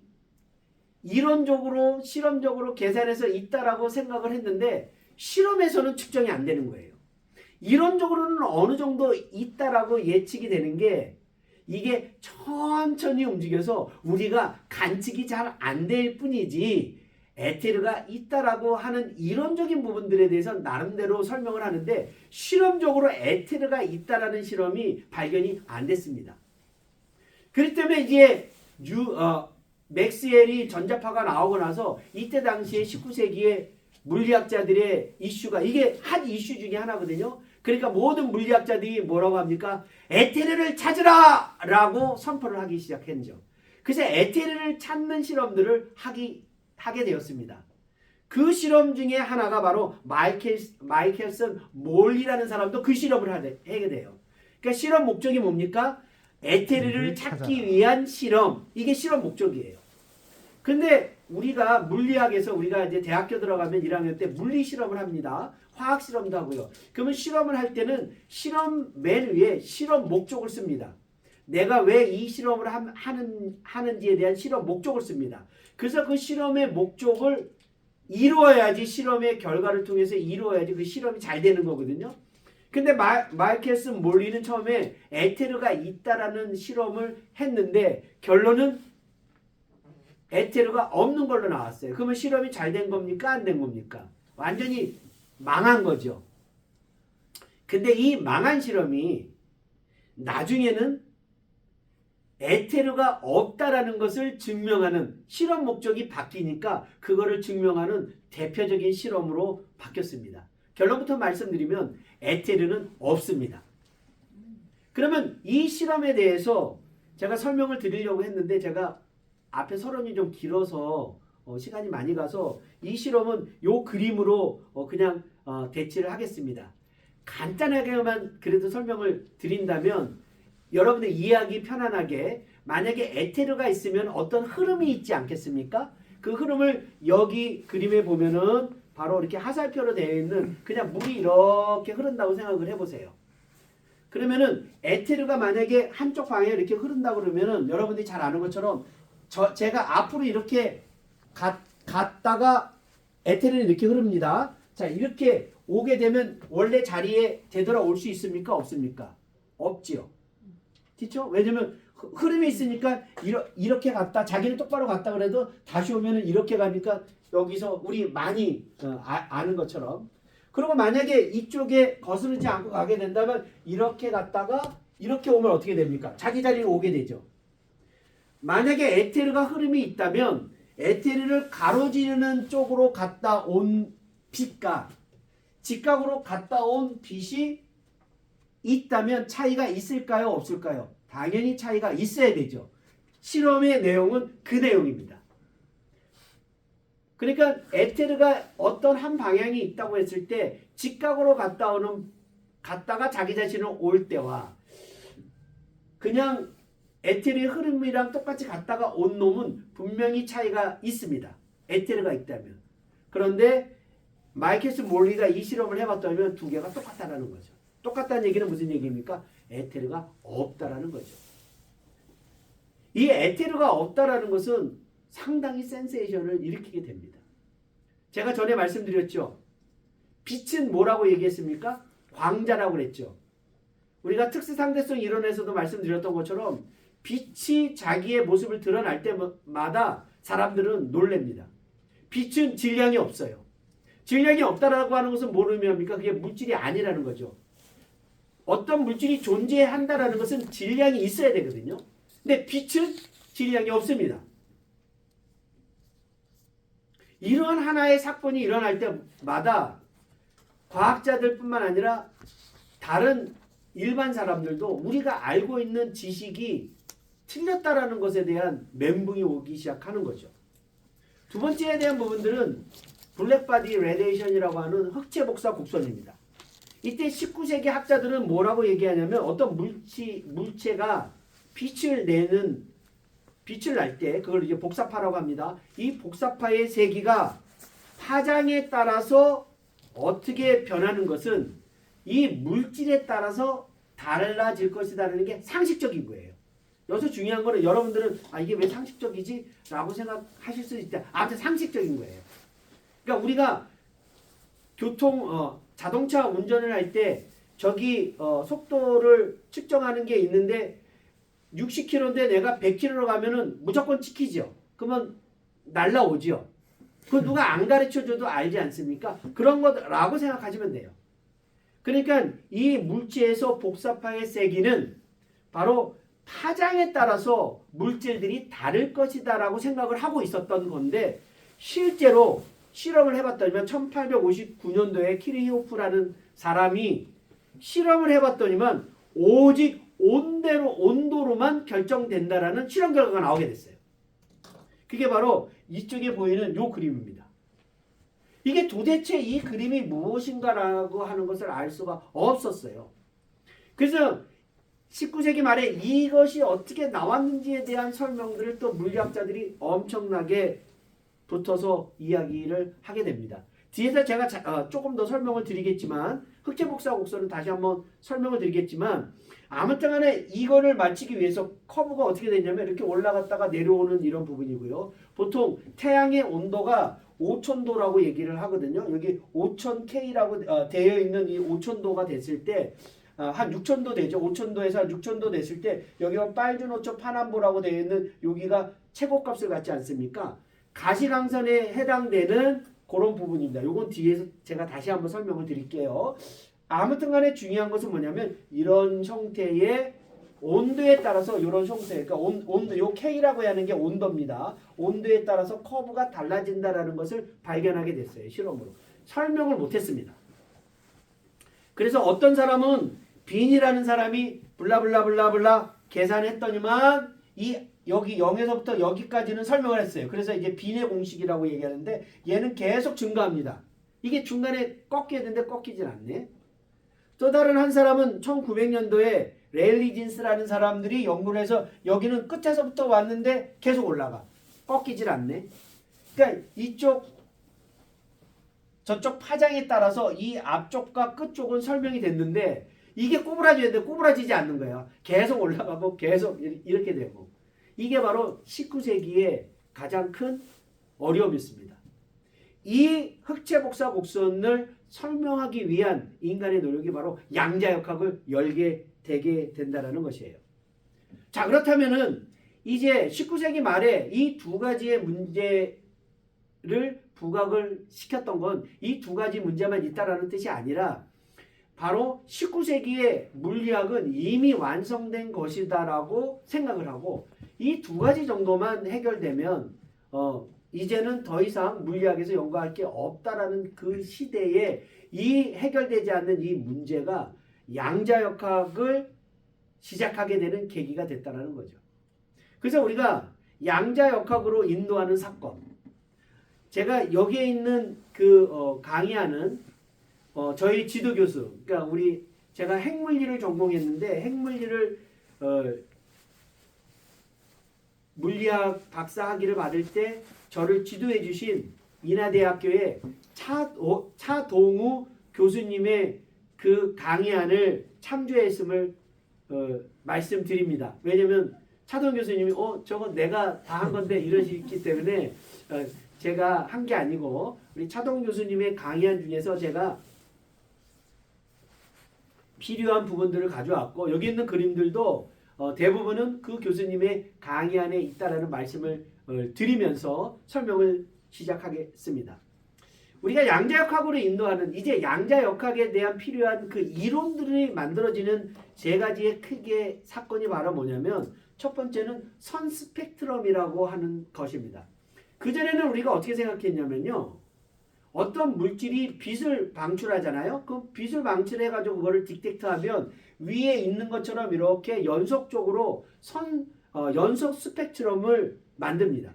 이론적으로 실험적으로 계산해서 있다라고 생각을 했는데 실험에서는 측정이 안 되는 거예요. 이론적으로는 어느 정도 있다라고 예측이 되는 게 이게 천천히 움직여서 우리가 관측이 잘 안 될 뿐이지 에테르가 있다라고 하는 이론적인 부분들에 대해서 나름대로 설명을 하는데 실험적으로 에테르가 있다라는 실험이 발견이 안 됐습니다. 그렇기 때문에 이제 맥스웰이 전자파가 나오고 나서 이때 당시에 19세기에 물리학자들의 이슈가 이게 한 이슈 중에 하나거든요. 그러니까 모든 물리학자들이 뭐라고 합니까? 에테르를 찾으라! 라고 선포를 하기 시작했죠. 그래서 에테르를 찾는 실험들을 하게 되었습니다. 그 실험 중에 하나가 바로 마이켈슨 몰리라는 사람도 그 실험을 하게 돼요. 그러니까 실험 목적이 뭡니까? 에테르를 찾기 위한 실험. 이게 실험 목적이에요. 근데 우리가 물리학에서 우리가 이제 대학교 들어가면 1학년 때 물리 실험을 합니다. 화학 실험도 하고요. 그러면 실험을 할 때는 실험 맨 위에 실험 목적을 씁니다. 내가 왜 이 실험을 하는지에 대한 실험 목적을 씁니다. 그래서 그 실험의 목적을 이루어야지 실험의 결과를 통해서 이루어야지 그 실험이 잘 되는 거거든요. 근데 마이켈슨 몰리는 처음에 에테르가 있다라는 실험을 했는데 결론은 에테르가 없는 걸로 나왔어요. 그러면 실험이 잘 된 겁니까? 안 된 겁니까? 완전히 망한 거죠. 근데 이 망한 실험이 나중에는 에테르가 없다라는 것을 증명하는 실험 목적이 바뀌니까 그거를 증명하는 대표적인 실험으로 바뀌었습니다. 결론부터 말씀드리면 에테르는 없습니다. 그러면 이 실험에 대해서 제가 설명을 드리려고 했는데 제가 앞에 서론이 좀 길어서 시간이 많이 가서 이 실험은 요 그림으로 그냥 대치를 하겠습니다. 간단하게만 그래도 설명을 드린다면 여러분들 이해하기 편안하게 만약에 에테르가 있으면 어떤 흐름이 있지 않겠습니까? 그 흐름을 여기 그림에 보면은 바로 이렇게 화살표로 되어 있는 그냥 물이 이렇게 흐른다고 생각을 해보세요. 그러면은 에테르가 만약에 한쪽 방향에 이렇게 흐른다고 그러면은 여러분들이 잘 아는 것처럼 제가 앞으로 이렇게 갔다가 에테르는 이렇게 흐릅니다. 자, 이렇게 오게 되면 원래 자리에 되돌아올 수 있습니까? 없습니까? 없지요. 그렇죠? 왜냐면 흐름이 있으니까 이렇게 갔다 자기는 똑바로 갔다 그래도 다시 오면은 이렇게 가니까 여기서 우리 많이 아는 것처럼 그리고 만약에 이쪽에 거스르지 않고 가게 된다면 이렇게 갔다가 이렇게 오면 어떻게 됩니까? 자기 자리로 오게 되죠. 만약에 에테르가 흐름이 있다면 에테르를 가로지르는 쪽으로 갔다 온 빛과 직각으로 갔다 온 빛이 있다면 차이가 있을까요? 없을까요? 당연히 차이가 있어야 되죠. 실험의 내용은 그 내용입니다. 그러니까 에테르가 어떤 한 방향이 있다고 했을 때 직각으로 갔다가 자기 자신을 올 때와 그냥 에테르의 흐름이랑 똑같이 갔다가 온 놈은 분명히 차이가 있습니다. 에테르가 있다면. 그런데 마이케스 몰리가 이 실험을 해봤다면 두 개가 똑같다라는 거죠. 똑같다는 얘기는 무슨 얘기입니까? 에테르가 없다라는 거죠. 이 에테르가 없다라는 것은 상당히 센세이션을 일으키게 됩니다. 제가 전에 말씀드렸죠. 빛은 뭐라고 얘기했습니까? 광자라고 그랬죠. 우리가 특수상대성 이론에서도 말씀드렸던 것처럼 빛이 자기의 모습을 드러날 때마다 사람들은 놀랍니다. 빛은 질량이 없어요. 질량이 없다라고 하는 것은 뭘 의미합니까? 그게 물질이 아니라는 거죠. 어떤 물질이 존재한다라는 것은 질량이 있어야 되거든요. 근데 빛은 질량이 없습니다. 이러한 하나의 사건이 일어날 때마다 과학자들뿐만 아니라 다른 일반 사람들도 우리가 알고 있는 지식이 틀렸다라는 것에 대한 멘붕이 오기 시작하는 거죠. 두 번째에 대한 부분들은 블랙바디 레디에이션이라고 하는 흑체 복사 곡선입니다. 이때 19세기 학자들은 뭐라고 얘기하냐면 어떤 물체가 빛을 날 때 그걸 이제 복사파라고 합니다. 이 복사파의 세기가 파장에 따라서 어떻게 변하는 것은 이 물질에 따라서 달라질 것이라는 게 상식적인 거예요. 여기서 중요한 거는 여러분들은 이게 왜 상식적이지? 라고 생각하실 수 있다. 아무튼 상식적인 거예요. 그러니까 우리가 자동차 운전을 할 때 저기 속도를 측정하는 게 있는데 60km인데 내가 100km로 가면은 무조건 찍히죠. 그러면 날라오죠. 그거 누가 안 가르쳐줘도 알지 않습니까? 그런 거라고 생각하시면 돼요. 그러니까 이 물체에서 복사파의 세기는 바로 파장에 따라서 물질들이 다를 것이다라고 생각을 하고 있었던 건데 실제로 실험을 해봤더니만 1859년도에 키르히호프라는 사람이 실험을 해봤더니만 오직 온도로만 결정된다라는 실험 결과가 나오게 됐어요. 그게 바로 이쪽에 보이는 이 그림입니다. 이게 도대체 이 그림이 무엇인가라고 하는 것을 알 수가 없었어요. 그래서 19세기 말에 이것이 어떻게 나왔는지에 대한 설명들을 또 물리학자들이 엄청나게 붙어서 이야기를 하게 됩니다. 뒤에서 제가 조금 더 설명을 드리겠지만 흑체 복사 곡선은 다시 한번 설명을 드리겠지만 아무튼 간에 이거를 맞추기 위해서 커브가 어떻게 되냐면 이렇게 올라갔다가 내려오는 이런 부분이고요. 보통 태양의 온도가 5000도라고 얘기를 하거든요. 여기 5000K라고 되어 있는 이 5000도가 됐을 때 한 6000도 되죠. 5000도에서 한 6000도 됐을 때 여기가 빨주노초 파남보라고 되어 있는 여기가 최고값을 갖지 않습니까? 가시광선에 해당되는 그런 부분입니다. 요건 뒤에서 제가 다시 한번 설명을 드릴게요. 아무튼 간에 중요한 것은 뭐냐면 이런 형태의 온도에 따라서 이런 형태, 그러니까 온도, 요 K라고 하는 게 온도입니다. 온도에 따라서 커브가 달라진다라는 것을 발견하게 됐어요. 실험으로. 설명을 못했습니다. 그래서 어떤 사람은 빈이라는 사람이 블라블라블라블라 계산했더니만 여기 0에서부터 여기까지는 설명을 했어요. 그래서 이제 빈의 공식이라고 얘기하는데 얘는 계속 증가합니다. 이게 중간에 꺾여야 되는데 꺾이질 않네. 또 다른 한 사람은 1900년도에 레일리진스라는 사람들이 연구를 해서 여기는 끝에서부터 왔는데 계속 올라가. 꺾이질 않네. 그러니까 저쪽 파장에 따라서 이 앞쪽과 끝쪽은 설명이 됐는데 이게 꼬부라져야 돼. 꼬부라지지 않는 거예요. 계속 올라가고 계속 이렇게 되고. 이게 바로 19세기의 가장 큰 어려움이었습니다. 이 흑체 복사 곡선을 설명하기 위한 인간의 노력이 바로 양자역학을 열게 되게 된다는 것이에요. 자, 그렇다면은 이제 19세기 말에 이 두 가지의 문제를 부각을 시켰던 건 이 두 가지 문제만 있다라는 뜻이 아니라 바로 19세기의 물리학은 이미 완성된 것이다라고 생각을 하고 이 두 가지 정도만 해결되면 이제는 더 이상 물리학에서 연구할 게 없다라는 그 시대에 이 해결되지 않는 이 문제가 양자역학을 시작하게 되는 계기가 됐다는 거죠. 그래서 우리가 양자역학으로 인도하는 사건, 제가 여기에 있는 강의하는 저희 지도교수, 그러니까 제가 핵물리를 전공했는데 핵물리를 물리학 박사학위를 받을 때 저를 지도해 주신 인하대학교의 차동우 교수님의 그 강의안을 참조했음을 말씀드립니다. 왜냐면 차동우 교수님이 저거 내가 다 한 건데 이러시기 때문에 제가 한 게 아니고 우리 차동우 교수님의 강의안 중에서 제가 필요한 부분들을 가져왔고 여기 있는 그림들도 대부분은 그 교수님의 강의안에 있다라는 말씀을 드리면서 설명을 시작하겠습니다. 우리가 양자역학으로 인도하는 이제 양자역학에 대한 필요한 그 이론들이 만들어지는 세 가지의 크게 사건이 바로 뭐냐면 첫 번째는 선 스펙트럼이라고 하는 것입니다. 그전에는 우리가 어떻게 생각했냐면요. 어떤 물질이 빛을 방출하잖아요. 그 빛을 방출해가지고 그거를 디텍트하면 위에 있는 것처럼 이렇게 연속적으로 연속 스펙트럼을 만듭니다.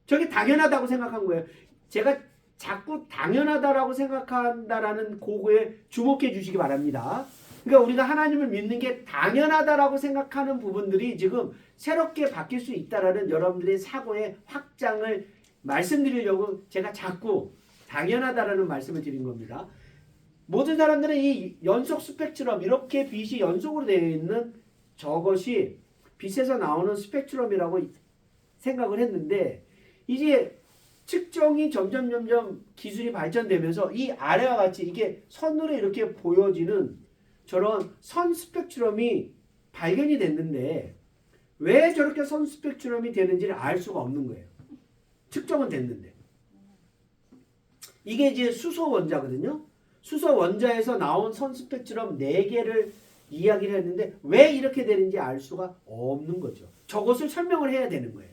저게 당연하다고 생각한 거예요. 제가 자꾸 당연하다라고 생각한다라는 그거에 주목해 주시기 바랍니다. 그러니까 우리가 하나님을 믿는 게 당연하다라고 생각하는 부분들이 지금 새롭게 바뀔 수 있다라는 여러분들의 사고의 확장을 말씀드리려고 제가 자꾸 당연하다라는 말씀을 드린 겁니다. 모든 사람들은 이 연속 스펙트럼 이렇게 빛이 연속으로 되어 있는 저것이 빛에서 나오는 스펙트럼이라고 생각을 했는데 이제 측정이 점점 기술이 발전되면서 이 아래와 같이 이게 선으로 이렇게 보여지는 저런 선 스펙트럼이 발견이 됐는데 왜 저렇게 선 스펙트럼이 되는지를 알 수가 없는 거예요. 측정은 됐는데. 이게 이제 수소 원자거든요. 수소 원자에서 나온 선 스펙트럼 4개를 이야기를 했는데 왜 이렇게 되는지 알 수가 없는 거죠. 저것을 설명을 해야 되는 거예요.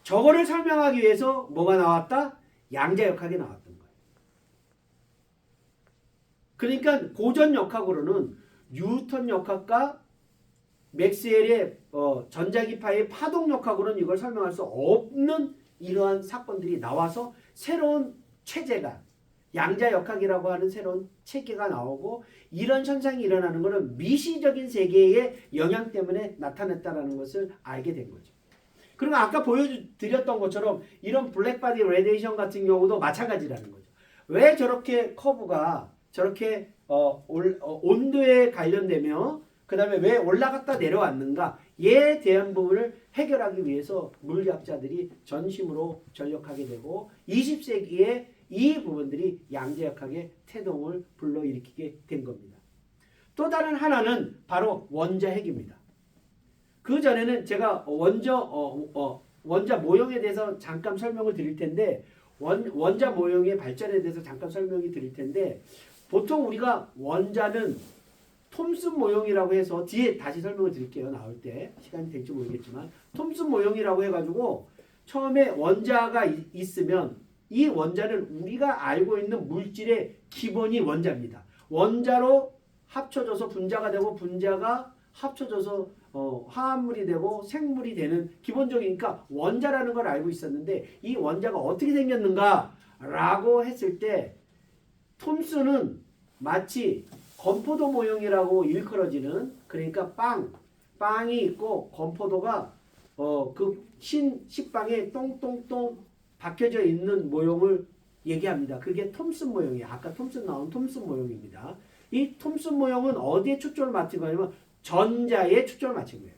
저거를 설명하기 위해서 뭐가 나왔다? 양자역학이 나왔던 거예요. 그러니까 고전역학으로는 뉴턴 역학과 맥스웰의 전자기파의 파동역학으로는 이걸 설명할 수 없는 이러한 사건들이 나와서 새로운 체제가 양자역학이라고 하는 새로운 체계가 나오고 이런 현상이 일어나는 것은 미시적인 세계의 영향 때문에 나타났다는 것을 알게 된 거죠. 그리고 아까 보여드렸던 것처럼 이런 블랙바디 레디에이션 같은 경우도 마찬가지라는 거죠. 왜 저렇게 커브가 저렇게 온도에 관련되며 그 다음에 왜 올라갔다 내려왔는가 에 대한 부분을 해결하기 위해서 물리학자들이 전심으로 전력하게 되고 20세기에 이 부분들이 양자역학의 태동을 불러일으키게 된 겁니다. 또 다른 하나는 바로 원자핵입니다. 그 전에는 제가 원자 모형에 대해서 잠깐 설명을 드릴 텐데 원자 모형의 발전에 대해서 잠깐 설명이 드릴 텐데 보통 우리가 원자는 톰슨 모형이라고 해서 뒤에 다시 설명을 드릴게요. 나올 때 시간이 될지 모르겠지만 톰슨 모형이라고 해가지고 처음에 원자가 있으면 이 원자는 우리가 알고 있는 물질의 기본이 원자입니다. 원자로 합쳐져서 분자가 되고 분자가 합쳐져서 화합물이 되고 생물이 되는 기본적이니까 원자라는 걸 알고 있었는데 이 원자가 어떻게 생겼는가라고 했을 때 톰슨은 마치 건포도 모형이라고 일컬어지는 그러니까 빵이 있고 건포도가 그 식빵에 똥똥똥 박혀져 있는 모형을 얘기합니다. 그게 톰슨 모형이에요. 아까 톰슨 나온 톰슨 모형입니다. 이 톰슨 모형은 어디에 초점을 맞춘 거냐면 전자에 초점을 맞춘 거예요.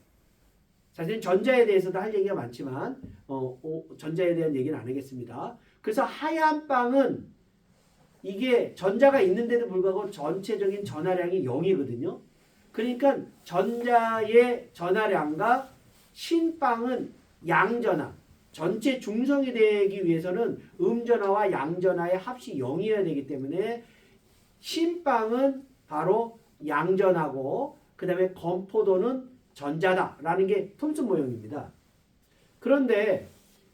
사실 전자에 대해서도 할 얘기가 많지만 전자에 대한 얘기는 안 하겠습니다. 그래서 하얀 빵은 이게 전자가 있는데도 불구하고 전체적인 전하량이 0이거든요. 그러니까 전자의 전하량과 신빵은 양전하, 전체 중성이 되기 위해서는 음전하와 양전하의 합이 0이어야 되기 때문에 신빵은 바로 양전하고 그 다음에 건포도는 전자다라는 게 톰슨 모형입니다. 그런데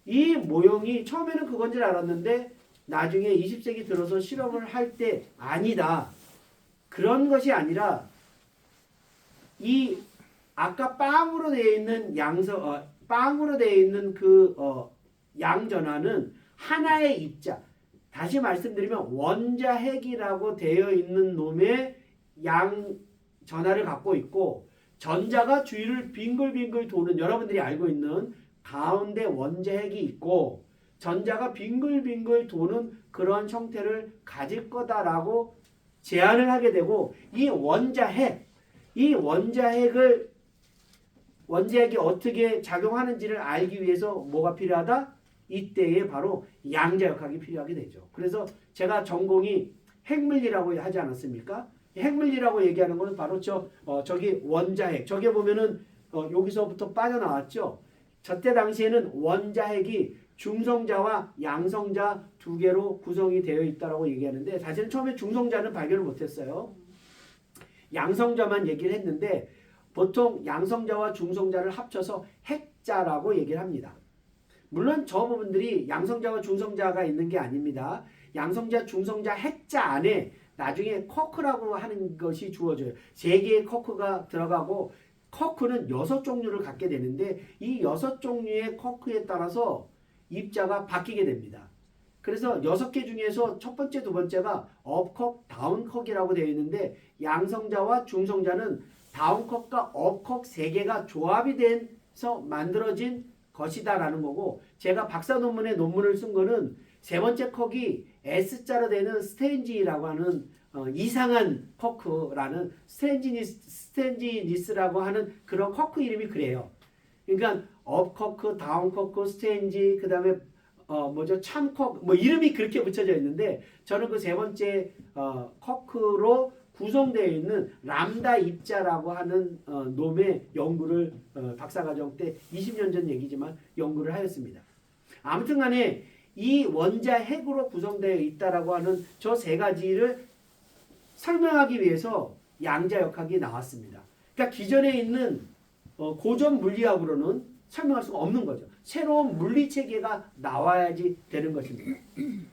이 모형이 처음에는 그건 줄 알았는데 나중에 20세기 들어서 실험을 할 때 아니다. 그런 것이 아니라 이 아까 빵으로 되어 있는 빵으로 되어 있는 그 양전하는 하나의 입자. 다시 말씀드리면 원자핵이라고 되어 있는 놈의 양전하를 갖고 있고 전자가 주위를 빙글빙글 도는 여러분들이 알고 있는 가운데 원자핵이 있고 전자가 빙글빙글 도는 그런 형태를 가질 거다라고 제안을 하게 되고 이 원자핵이 어떻게 작용하는지를 알기 위해서 뭐가 필요하다? 이때에 바로 양자역학이 필요하게 되죠. 그래서 제가 전공이 핵물리라고 하지 않았습니까? 핵물리라고 얘기하는 것은 바로 저기 원자핵. 저게 보면은 여기서부터 빠져나왔죠. 저때 당시에는 원자핵이 중성자와 양성자 두 개로 구성이 되어 있다고 얘기하는데 사실은 처음에 중성자는 발견을 못했어요. 양성자만 얘기를 했는데 보통 양성자와 중성자를 합쳐서 핵자라고 얘기를 합니다. 물론 저 부분들이 양성자와 중성자가 있는 게 아닙니다. 양성자, 중성자, 핵자 안에 나중에 커크라고 하는 것이 주어져요. 3개의 커크가 들어가고 커크는 6종류를 갖게 되는데 이 6종류의 커크에 따라서 입자가 바뀌게 됩니다. 그래서 6개 중에서 첫 번째, 두 번째가 업컥, 다운컥이라고 되어 있는데 양성자와 중성자는 다운컥과 업컥 3개가 조합이 돼서 만들어진 것이다라는 거고 제가 박사 논문을 쓴 거는 세 번째 컥이 S자로 되는 스트레인지라고 하는 이상한 커크라는 스트레인지니스라고 하는 그런 커크 이름이 그래요. 그러니까 업커크, 다운커크, 스트레인지, 그 다음에 참커크, 이름이 그렇게 붙여져 있는데 저는 그 세 번째 커크로 구성되어 있는 람다 입자라고 하는 놈의 연구를 박사과정 때 20년 전 얘기지만 연구를 하였습니다. 아무튼 간에 이 원자핵으로 구성되어 있다라고 하는 저 3가지를 설명하기 위해서 양자역학이 나왔습니다. 그러니까 기존에 있는 고전 물리학으로는 설명할 수가 없는 거죠. 새로운 물리체계가 나와야지 되는 것입니다.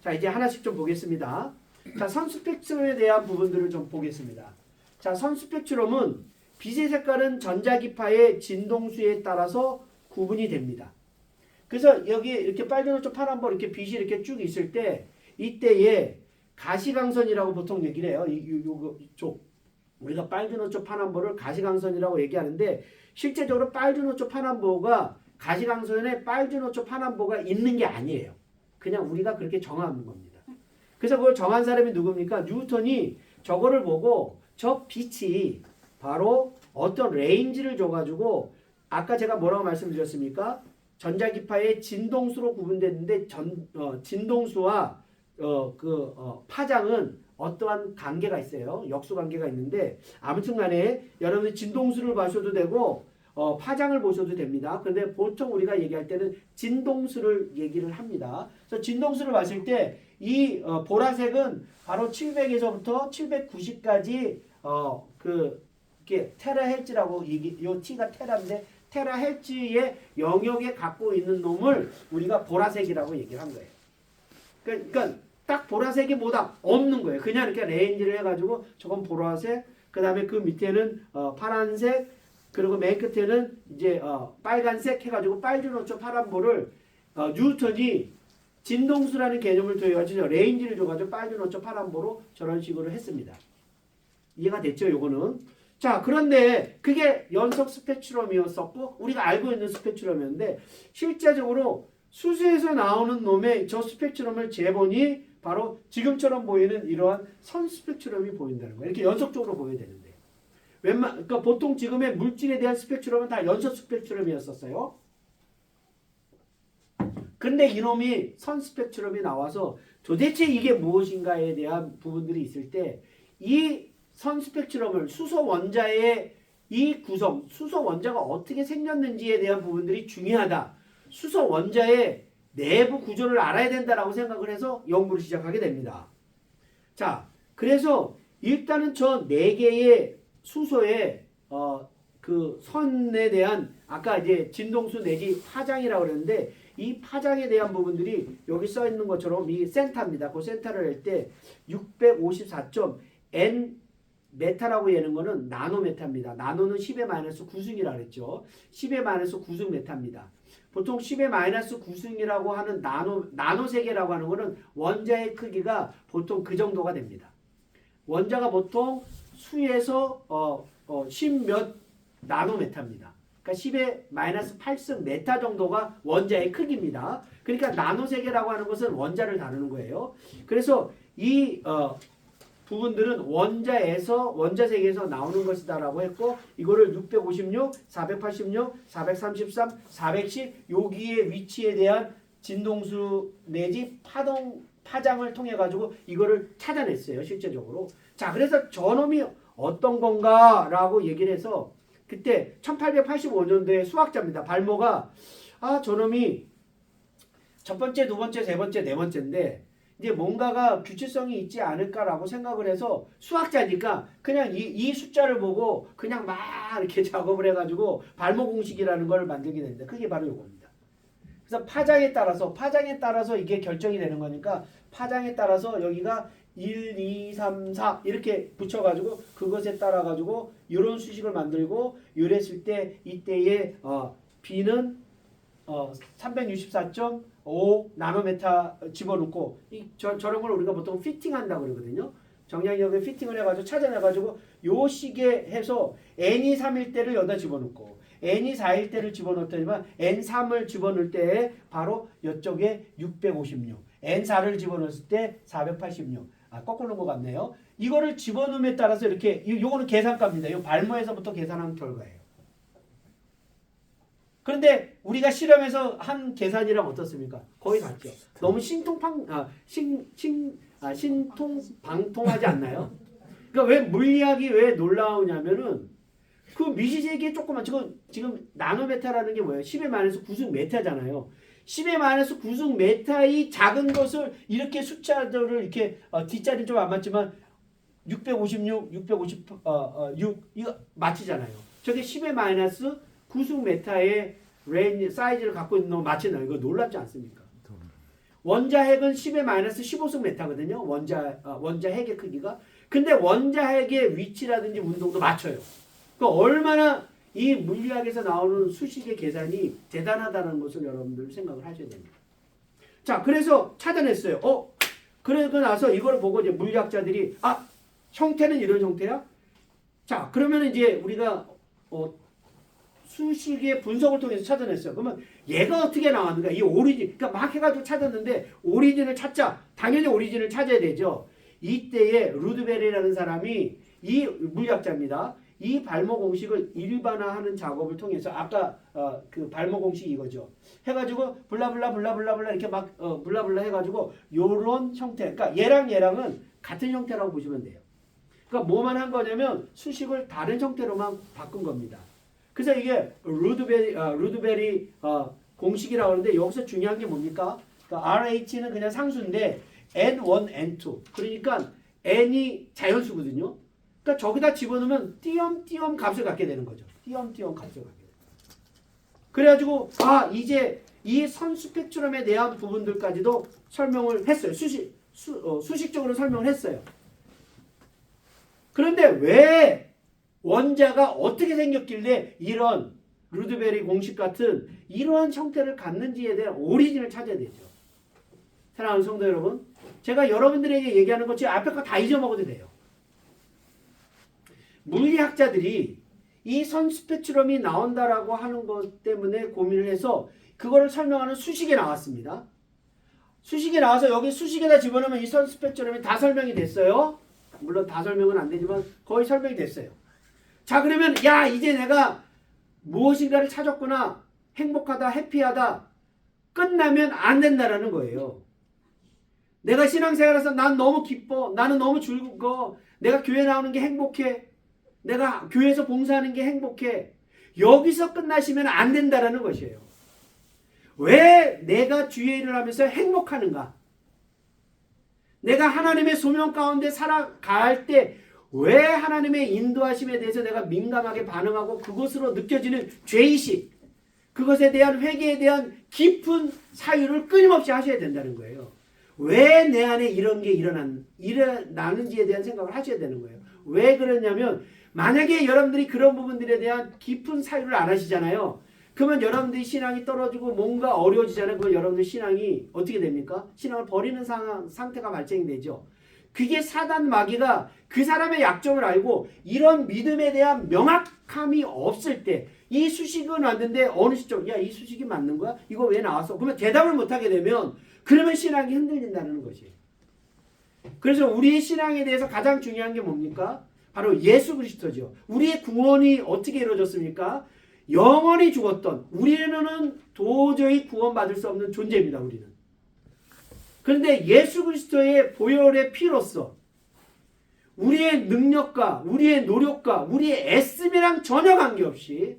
자, 이제 하나씩 좀 보겠습니다. 자, 선스펙트럼에 대한 부분들을 좀 보겠습니다. 자, 선스펙트럼은 빛의 색깔은 전자기파의 진동수에 따라서 구분이 됩니다. 그래서 여기 이렇게 빨간색 파란색 이렇게 빛이 이렇게 쭉 있을 때 이때에 가시광선이라고 보통 얘기를 해요. 이쪽 우리가 빨주노초 파남보를 가시광선이라고 얘기하는데 실제적으로 빨주노초 파남보가 가시광선에 빨주노초 파남보가 있는 게 아니에요. 그냥 우리가 그렇게 정하는 겁니다. 그래서 그걸 정한 사람이 누굽니까? 뉴턴이 저거를 보고 저 빛이 바로 어떤 레인지를 줘가지고 아까 제가 뭐라고 말씀드렸습니까? 전자기파의 진동수로 구분됐는데 진동수와 파장은 어떠한 관계가 있어요. 역수 관계가 있는데 아무튼 간에 여러분들 진동수를 봐셔도 되고 파장을 보셔도 됩니다. 근데 보통 우리가 얘기할 때는 진동수를 얘기를 합니다. 그래서 진동수를 봤을 때 이 보라색은 바로 700에서부터 790까지 이게 테라헬츠라고 요 t가 테라인데 테라헬츠의 영역에 갖고 있는 놈을 우리가 보라색이라고 얘기를 한 거예요. 그러니까 딱 보라색이 뭐다 없는 거예요. 그냥 이렇게 레인지를 해가지고 저건 보라색, 그 다음에 그 밑에는 파란색, 그리고 맨 끝에는 이제 빨간색 해가지고 빨주노초 파란보를 뉴턴이 진동수라는 개념을 더해가지고 레인지를 줘가지고 빨주노초 파란보로 저런 식으로 했습니다. 이해가 됐죠? 요거는. 자, 그런데 그게 연속 스펙트럼이었었고 우리가 알고 있는 스펙트럼이었는데 실제적으로 수소에서 나오는 놈의 저 스펙트럼을 재보니 바로 지금처럼 보이는 이러한 선 스펙트럼이 보인다는 거예요. 이렇게 연속적으로 보여야 되는데. 그러니까 보통 지금의 물질에 대한 스펙트럼은 다 연속 스펙트럼이었었어요. 근데 이놈이 선 스펙트럼이 나와서 도대체 이게 무엇인가에 대한 부분들이 있을 때 이 선 스펙트럼을 수소 원자의 이 구성, 수소 원자가 어떻게 생겼는지에 대한 부분들이 중요하다. 수소 원자의 내부 구조를 알아야 된다라고 생각을 해서 연구를 시작하게 됩니다. 자, 그래서 일단은 저 4개의 수소의 그 선에 대한 아까 이제 진동수 내지 파장이라고 그랬는데 이 파장에 대한 부분들이 여기 써 있는 것처럼 이 센터입니다. 그 센터를 할 때 654.n 메타라고 얘는 거는 나노메타입니다. 나노는 10의 마이너스 9승이라고 그랬죠. 10의 마이너스 9승 메타입니다. 보통 10의 마이너스 9승이라고 하는 나노세계라고 하는 거는 원자의 크기가 보통 그 정도가 됩니다. 원자가 보통 수에서 10몇 나노메타입니다. 그러니까 10의 마이너스 8승 메타 정도가 원자의 크기입니다. 그러니까 나노세계라고 하는 것은 원자를 다루는 거예요. 그래서 이 부분들은 원자세계에서 나오는 것이다라고 했고 이거를 656, 486, 433, 410 여기의 위치에 대한 진동수 내지 파장을 통해 가지고 이거를 찾아냈어요. 실제적으로. 자, 그래서 저놈이 어떤 건가라고 얘기를 해서 그때 1885년도에 수학자입니다. 발모가 저놈이 첫 번째, 두 번째, 세 번째, 네 번째인데 이제 뭔가가 규칙성이 있지 않을까라고 생각을 해서 수학자니까 그냥 이 숫자를 보고 그냥 막 이렇게 작업을 해가지고 발모 공식이라는 걸 만들게 됩니다. 그게 바로 이겁니다. 그래서 파장에 따라서 이게 결정이 되는 거니까 파장에 따라서 여기가 1, 2, 3, 4 이렇게 붙여가지고 그것에 따라가지고 이런 수식을 만들고 이랬을 때 이때의 B는 364.5 나노메타 집어넣고 저런 걸 우리가 보통 피팅한다고 그러거든요. 정량역에 피팅을 해가지고 찾아내가지고 요 시계 해서 N이 3일 때를 여기다 집어넣고 N이 4일 때를 집어넣었더니만 N3을 집어넣을 때 바로 이쪽에 656 N4를 집어넣었을 때 486 거꾸로 놓은 것 같네요. 이거를 집어넣음에 따라서 이렇게 요거는 계산값입니다. 요 발모에서부터 계산한 결과예요. 그런데 우리가 실험에서 한 계산이랑 어떻습니까? 거의 같죠. 너무 신통방통하지 않나요? 그러니까 왜 물리학이 왜 놀라우냐면은 그 미시세계에 조그만 지금 나노메타라는 게 뭐예요? 10의 마이너스 9승 메타잖아요. 10의 마이너스 9승 메타의 작은 것을 이렇게 숫자들을 이렇게 뒷자리는 좀 안 맞지만 656, 656 이거 맞히잖아요. 저게 10의 마이너스 9승 메타의 레인지 사이즈를 갖고 있는 놈 맞히나요? 이거 놀랍지 않습니까? 원자 핵은 10의 마이너스 15승 메타거든요. 원자 핵의 크기가. 근데 원자 핵의 위치라든지 운동도 맞춰요. 그러니까 얼마나 이 물리학에서 나오는 수식의 계산이 대단하다는 것을 여러분들 생각을 하셔야 됩니다. 자, 그래서 찾아냈어요. 그러고 나서 이걸 보고 이제 물리학자들이 형태는 이런 형태야? 자, 그러면 이제 우리가 수식의 분석을 통해서 찾아냈어요. 그러면 얘가 어떻게 나왔는가? 이 오리진, 그러니까 막 해가지고 찾았는데 오리진을 찾자. 당연히 오리진을 찾아야 되죠. 이때에 루드베리라는 사람이 이 물리학자입니다. 이 발모 공식을 일반화하는 작업을 통해서 아까 그 발모 공식 이거죠. 해가지고 블라블라 이렇게 막 블라블라 해가지고 요런 형태. 그러니까 얘랑은 같은 형태라고 보시면 돼요. 그러니까 뭐만 한 거냐면 수식을 다른 형태로만 바꾼 겁니다. 그래서 이게 루드베리 공식이라고 하는데 여기서 중요한 게 뭡니까? 그러니까 RH는 그냥 상수인데 N1, N2. 그러니까 N이 자연수거든요. 그러니까 저기다 집어넣으면 띄엄띄엄 값을 갖게 되는 거죠. 띄엄띄엄 값을 갖게 돼요. 그래가지고 이제 이 선 스펙트럼에 대한 부분들까지도 설명을 했어요. 수식적으로 설명을 했어요. 그런데 왜 원자가 어떻게 생겼길래 이런 루드베리 공식 같은 이러한 형태를 갖는지에 대한 오리진을 찾아야 되죠. 사랑하는 성도 여러분, 제가 여러분들에게 얘기하는 것 지금 앞에 거 다 잊어먹어도 돼요. 물리학자들이 이 선 스펙트럼이 나온다라고 하는 것 때문에 고민을 해서 그거를 설명하는 수식에 나왔습니다. 수식에 나와서 여기 수식에다 집어넣으면 이 선 스펙트럼이 다 설명이 됐어요. 물론 다 설명은 안 되지만 거의 설명이 됐어요. 자, 그러면 이제 내가 무엇인가를 찾았구나, 행복하다, 해피하다, 끝나면 안 된다라는 거예요. 내가 신앙생활에서 난 너무 기뻐, 나는 너무 즐거워, 내가 교회 나오는 게 행복해, 내가 교회에서 봉사하는 게 행복해, 여기서 끝나시면 안 된다라는 것이에요. 왜 내가 주의 일을 하면서 행복하는가? 내가 하나님의 소명 가운데 살아갈 때 왜 하나님의 인도하심에 대해서 내가 민감하게 반응하고 그것으로 느껴지는 죄의식, 그것에 대한 회개에 대한 깊은 사유를 끊임없이 하셔야 된다는 거예요. 왜 내 안에 이런 게 일어나는지에 대한 생각을 하셔야 되는 거예요. 왜 그러냐면 만약에 여러분들이 그런 부분들에 대한 깊은 사유를 안 하시잖아요. 그러면 여러분들이 신앙이 떨어지고 뭔가 어려워지잖아요. 그럼 여러분들 신앙이 어떻게 됩니까? 신앙을 버리는 상태가 발생이 되죠. 그게 사단 마귀가 그 사람의 약점을 알고 이런 믿음에 대한 명확함이 없을 때 이 수식은 왔는데 어느 시점 이 수식이 맞는 거야? 이거 왜 나왔어? 그러면 대답을 못하게 되면 그러면 신앙이 흔들린다는 것이에요. 그래서 우리의 신앙에 대해서 가장 중요한 게 뭡니까? 바로 예수 그리스도죠. 우리의 구원이 어떻게 이루어졌습니까? 영원히 죽었던 우리는 도저히 구원받을 수 없는 존재입니다. 우리는. 그런데 예수 그리스도의 보혈의 피로써 우리의 능력과 우리의 노력과 우리의 애씀이랑 전혀 관계없이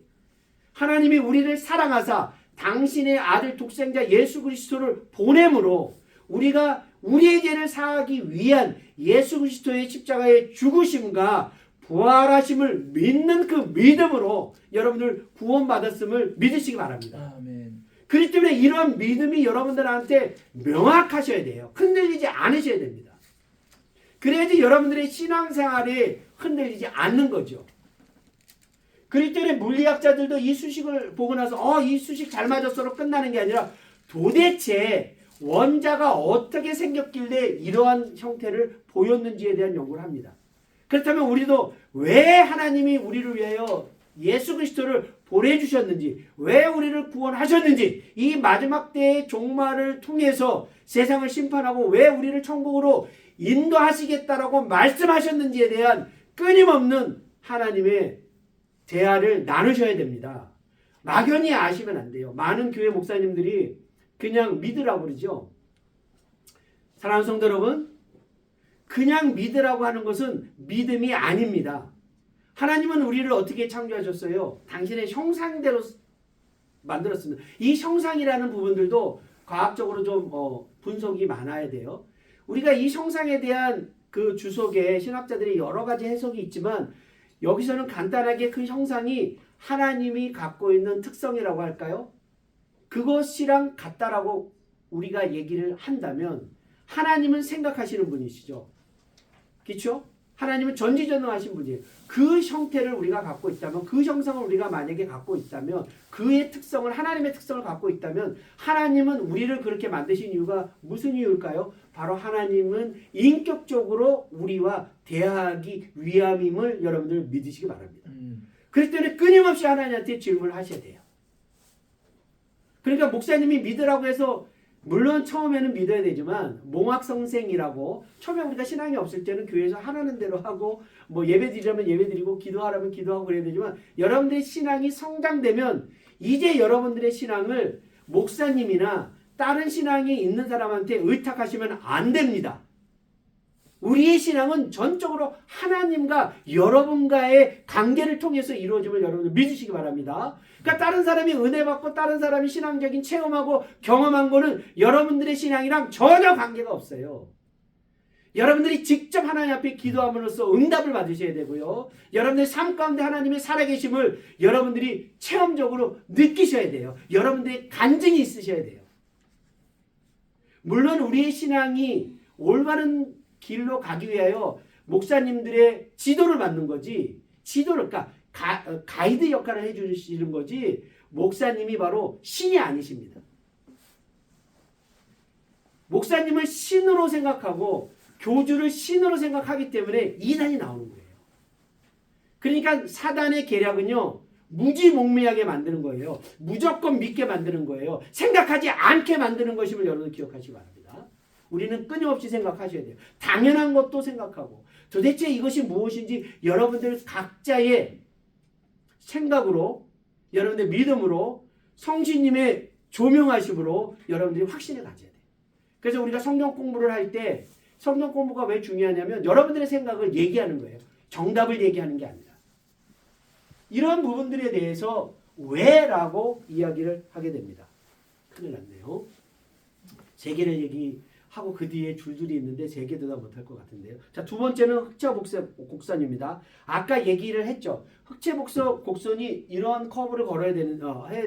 하나님이 우리를 사랑하사 당신의 아들 독생자 예수 그리스도를 보냄으로 우리가 우리의 죄를 사하기 위한 예수 그리스도의 십자가의 죽으심과 부활하심을 믿는 그 믿음으로 여러분들 구원받았음을 믿으시기 바랍니다. 아멘. 그렇기 때문에 이런 믿음이 여러분들한테 명확하셔야 돼요. 흔들리지 않으셔야 됩니다. 그래야지 여러분들의 신앙생활이 흔들리지 않는 거죠. 그렇기 때문에 물리학자들도 이 수식을 보고 나서 이 수식 잘 맞았어로 끝나는 게 아니라 도대체 원자가 어떻게 생겼길래 이러한 형태를 보였는지에 대한 연구를 합니다. 그렇다면 우리도 왜 하나님이 우리를 위하여 예수 그리스도를 보내주셨는지, 왜 우리를 구원하셨는지, 이 마지막 때의 종말을 통해서 세상을 심판하고 왜 우리를 천국으로 인도하시겠다라고 말씀하셨는지에 대한 끊임없는 하나님의 대화를 나누셔야 됩니다. 막연히 아시면 안 돼요. 많은 교회 목사님들이 그냥 믿으라고 그러죠. 사랑하는 성도 여러분, 그냥 믿으라고 하는 것은 믿음이 아닙니다. 하나님은 우리를 어떻게 창조하셨어요? 당신의 형상대로 만들었습니다. 이 형상이라는 부분들도 과학적으로 좀 분석이 많아야 돼요. 우리가 이 형상에 대한 그 주석에 신학자들이 여러 가지 해석이 있지만 여기서는 간단하게 그 형상이 하나님이 갖고 있는 특성이라고 할까요? 그것이랑 같다라고 우리가 얘기를 한다면 하나님은 생각하시는 분이시죠. 그렇죠? 하나님은 전지전능하신 분이에요. 그 형태를 우리가 갖고 있다면, 그 형상을 우리가 만약에 갖고 있다면, 그의 특성을, 하나님의 특성을 갖고 있다면 하나님은 우리를 그렇게 만드신 이유가 무슨 이유일까요? 바로 하나님은 인격적으로 우리와 대화하기 위함임을 여러분들 믿으시기 바랍니다. 그렇기 때문에 끊임없이 하나님한테 질문을 하셔야 돼요. 그러니까 목사님이 믿으라고 해서 물론 처음에는 믿어야 되지만 몽학성생이라고 처음에 우리가 신앙이 없을 때는 교회에서 하라는 대로 하고 뭐 예배드리려면 예배드리고 기도하라면 기도하고 그래야 되지만 여러분들의 신앙이 성장되면 이제 여러분들의 신앙을 목사님이나 다른 신앙이 있는 사람한테 의탁하시면 안 됩니다. 우리의 신앙은 전적으로 하나님과 여러분과의 관계를 통해서 이루어짐을 여러분들 믿으시기 바랍니다. 그러니까 다른 사람이 은혜 받고 다른 사람이 신앙적인 체험하고 경험한 거는 여러분들의 신앙이랑 전혀 관계가 없어요. 여러분들이 직접 하나님 앞에 기도함으로써 응답을 받으셔야 되고요. 여러분들의 삶 가운데 하나님의 살아계심을 여러분들이 체험적으로 느끼셔야 돼요. 여러분들의 간증이 있으셔야 돼요. 물론 우리의 신앙이 올바른 길로 가기 위하여 목사님들의 지도를 받는 거지, 지도를, 그러니까 가이드 역할을 해주시는 거지, 목사님이 바로 신이 아니십니다. 목사님을 신으로 생각하고 교주를 신으로 생각하기 때문에 이단이 나오는 거예요. 그러니까 사단의 계략은요, 무지몽매하게 만드는 거예요. 무조건 믿게 만드는 거예요. 생각하지 않게 만드는 것임을 여러분 기억하시기 바랍니다. 우리는 끊임없이 생각하셔야 돼요. 당연한 것도 생각하고 도대체 이것이 무엇인지 여러분들 각자의 생각으로, 여러분들 믿음으로, 성신님의 조명하심으로 여러분들이 확신을 가져야 돼요. 그래서 우리가 성경 공부를 할 때 성경 공부가 왜 중요하냐면 여러분들의 생각을 얘기하는 거예요. 정답을 얘기하는 게 아니라. 이런 부분들에 대해서 왜라고 이야기를 하게 됩니다. 큰일 났네요. 세 개를 얘기하고 그 뒤에 줄줄이 있는데 세 개 다 못할 것 같은데요. 자, 두 번째는 흑채복선 곡선입니다. 아까 얘기를 했죠. 흑채복선 곡선이 이런 커브를 해야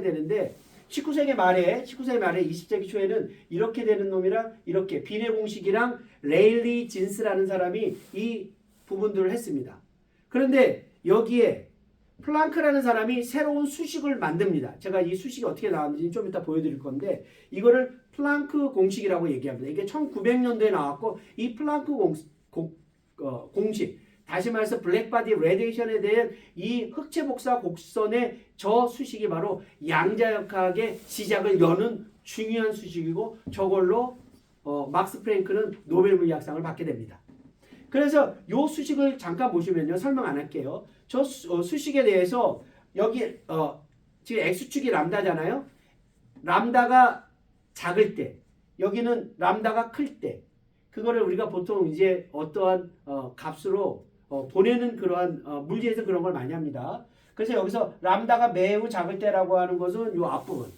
되는데 19세기 말에 20세기 초에는 이렇게 되는 놈이랑 이렇게 비례 공식이랑 레일리 진스라는 사람이 이 부분들을 했습니다. 그런데 여기에 플랑크라는 사람이 새로운 수식을 만듭니다. 제가 이 수식이 어떻게 나왔는지 좀 이따 보여드릴 건데 이거를 플랑크 공식이라고 얘기합니다. 이게 1900년도에 나왔고 이 플랑크 공식, 다시 말해서 블랙바디 레디에이션에 대한 이 흑채복사 곡선의 저 수식이 바로 양자역학의 시작을 여는 중요한 수식이고 저걸로 막스 프랭크는 노벨 물리학상을 받게 됩니다. 그래서 이 수식을 잠깐 보시면요. 설명 안 할게요. 저 수식에 대해서 여기 지금 X축이 람다잖아요. 람다가 작을 때, 여기는 람다가 클 때, 그거를 우리가 보통 이제 어떠한 값으로 보내는 그러한 물리에서 그런 걸 많이 합니다. 그래서 여기서 람다가 매우 작을 때라고 하는 것은 이 앞부분,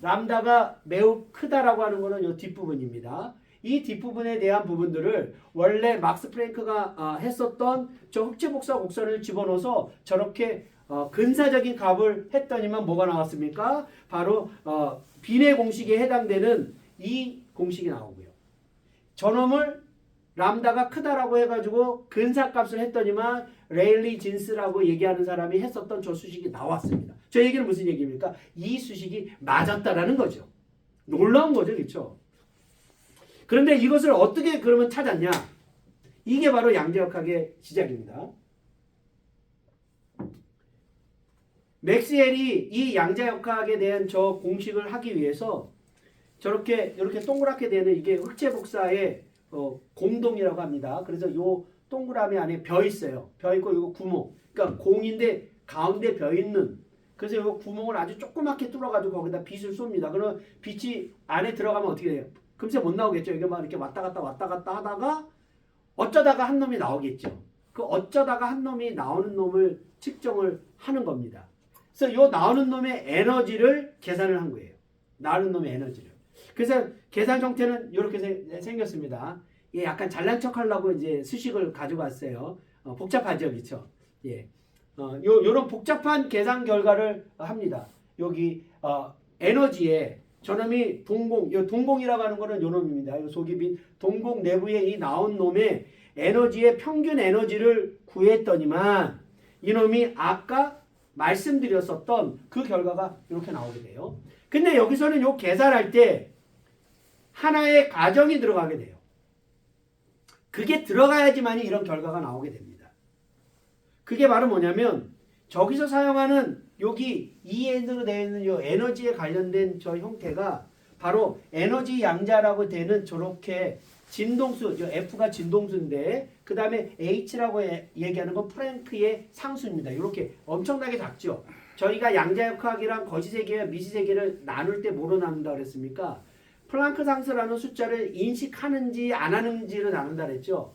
람다가 매우 크다라고 하는 것은 이 뒷부분입니다. 이 뒷부분에 대한 부분들을 원래 막스 프랭크가 했었던 저 흑채복사 곡선을 집어넣어서 저렇게 근사적인 값을 했더니만 뭐가 나왔습니까? 바로 비례 공식에 해당되는 이 공식이 나오고요. 저놈을 람다가 크다라고 해가지고 근사값을 했더니만 레일리 진스라고 얘기하는 사람이 했었던 저 수식이 나왔습니다. 저 얘기는 무슨 얘기입니까? 이 수식이 맞았다라는 거죠. 놀라운 거죠. 그렇죠? 그런데 이것을 어떻게 그러면 찾았냐? 이게 바로 양자역학의 시작입니다. 맥스웰이 이 양자역학에 대한 저 공식을 하기 위해서 저렇게 이렇게 동그랗게 되는 이게 흑채복사의 공동이라고 합니다. 그래서 요 동그라미 안에 벼 있어요. 벼 있고 이거 구멍. 그러니까 공인데 가운데 벼 있는. 그래서 이 구멍을 아주 조그맣게 뚫어가지고 거기다 빛을 쏩니다. 그러면 빛이 안에 들어가면 어떻게 돼요? 금세 못 나오겠죠. 이게 막 이렇게 왔다 갔다 하다가 어쩌다가 한 놈이 나오겠죠. 그 어쩌다가 한 놈이 나오는 놈을 측정을 하는 겁니다. 그래서 요 나오는 놈의 에너지를 계산을 한 거예요. 나오는 놈의 에너지를. 그래서 계산 형태는 이렇게 생겼습니다. 예, 약간 잘난 척 하려고 이제 수식을 가지고 왔어요. 복잡하죠, 그렇죠? 예, 요런 복잡한 계산 결과를 합니다. 여기 에너지에 저놈이 동공이라고 하는 거는 요 놈입니다. 요 속이 빈 동공 내부에 이 나온 놈의 에너지의 평균 에너지를 구했더니만 이놈이 아까 말씀드렸었던 그 결과가 이렇게 나오게 돼요. 근데 여기서는 요 계산할 때 하나의 가정이 들어가게 돼요. 그게 들어가야지만이 이런 결과가 나오게 됩니다. 그게 바로 뭐냐면 저기서 사용하는 여기 EN으로 되어 있는 요 에너지에 관련된 저 형태가 바로 에너지 양자라고 되는 저렇게 진동수, 저 F가 진동수인데 그 다음에 H라고 얘기하는 건 프랭크의 상수입니다. 이렇게 엄청나게 작죠. 저희가 양자역학이랑 거시세계와 미시세계를 나눌 때 뭐로 나눈다 그랬습니까? 플랑크 상수라는 숫자를 인식하는지 안 하는지를 나눈다 그랬죠.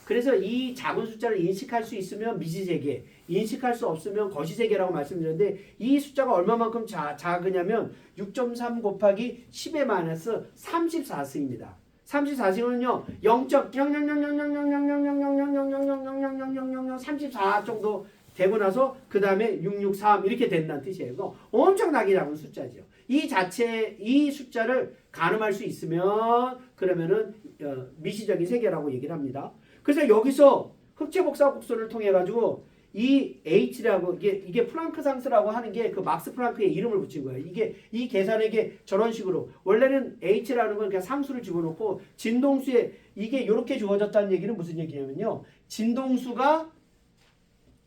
그래서 이 작은 숫자를 인식할 수 있으면 미시세계, 인식할 수 없으면 거시세계라고 말씀드렸는데 이 숫자가 얼마만큼 작으냐면 6.3 곱하기 10의 마이너스 34승입니다. 34승은요 0.00000000000000000000000 정도 되고 나서 그 다음에 663 이렇게 된다는 뜻이에요. 이거 엄청나게 작은 숫자죠. 이 숫자를 가늠할 수 있으면 그러면은 미시적인 세계라고 얘기를 합니다. 그래서 여기서 흑체복사 곡선을 통해 가지고 이 H라고 이게 프랑크 상수라고 하는 게 그 막스 프랑크의 이름을 붙인 거예요. 이 계산에게 저런 식으로 원래는 H라는 건 그냥 상수를 집어넣고 진동수에 이게 이렇게 주어졌다는 얘기는 무슨 얘기냐면요. 진동수가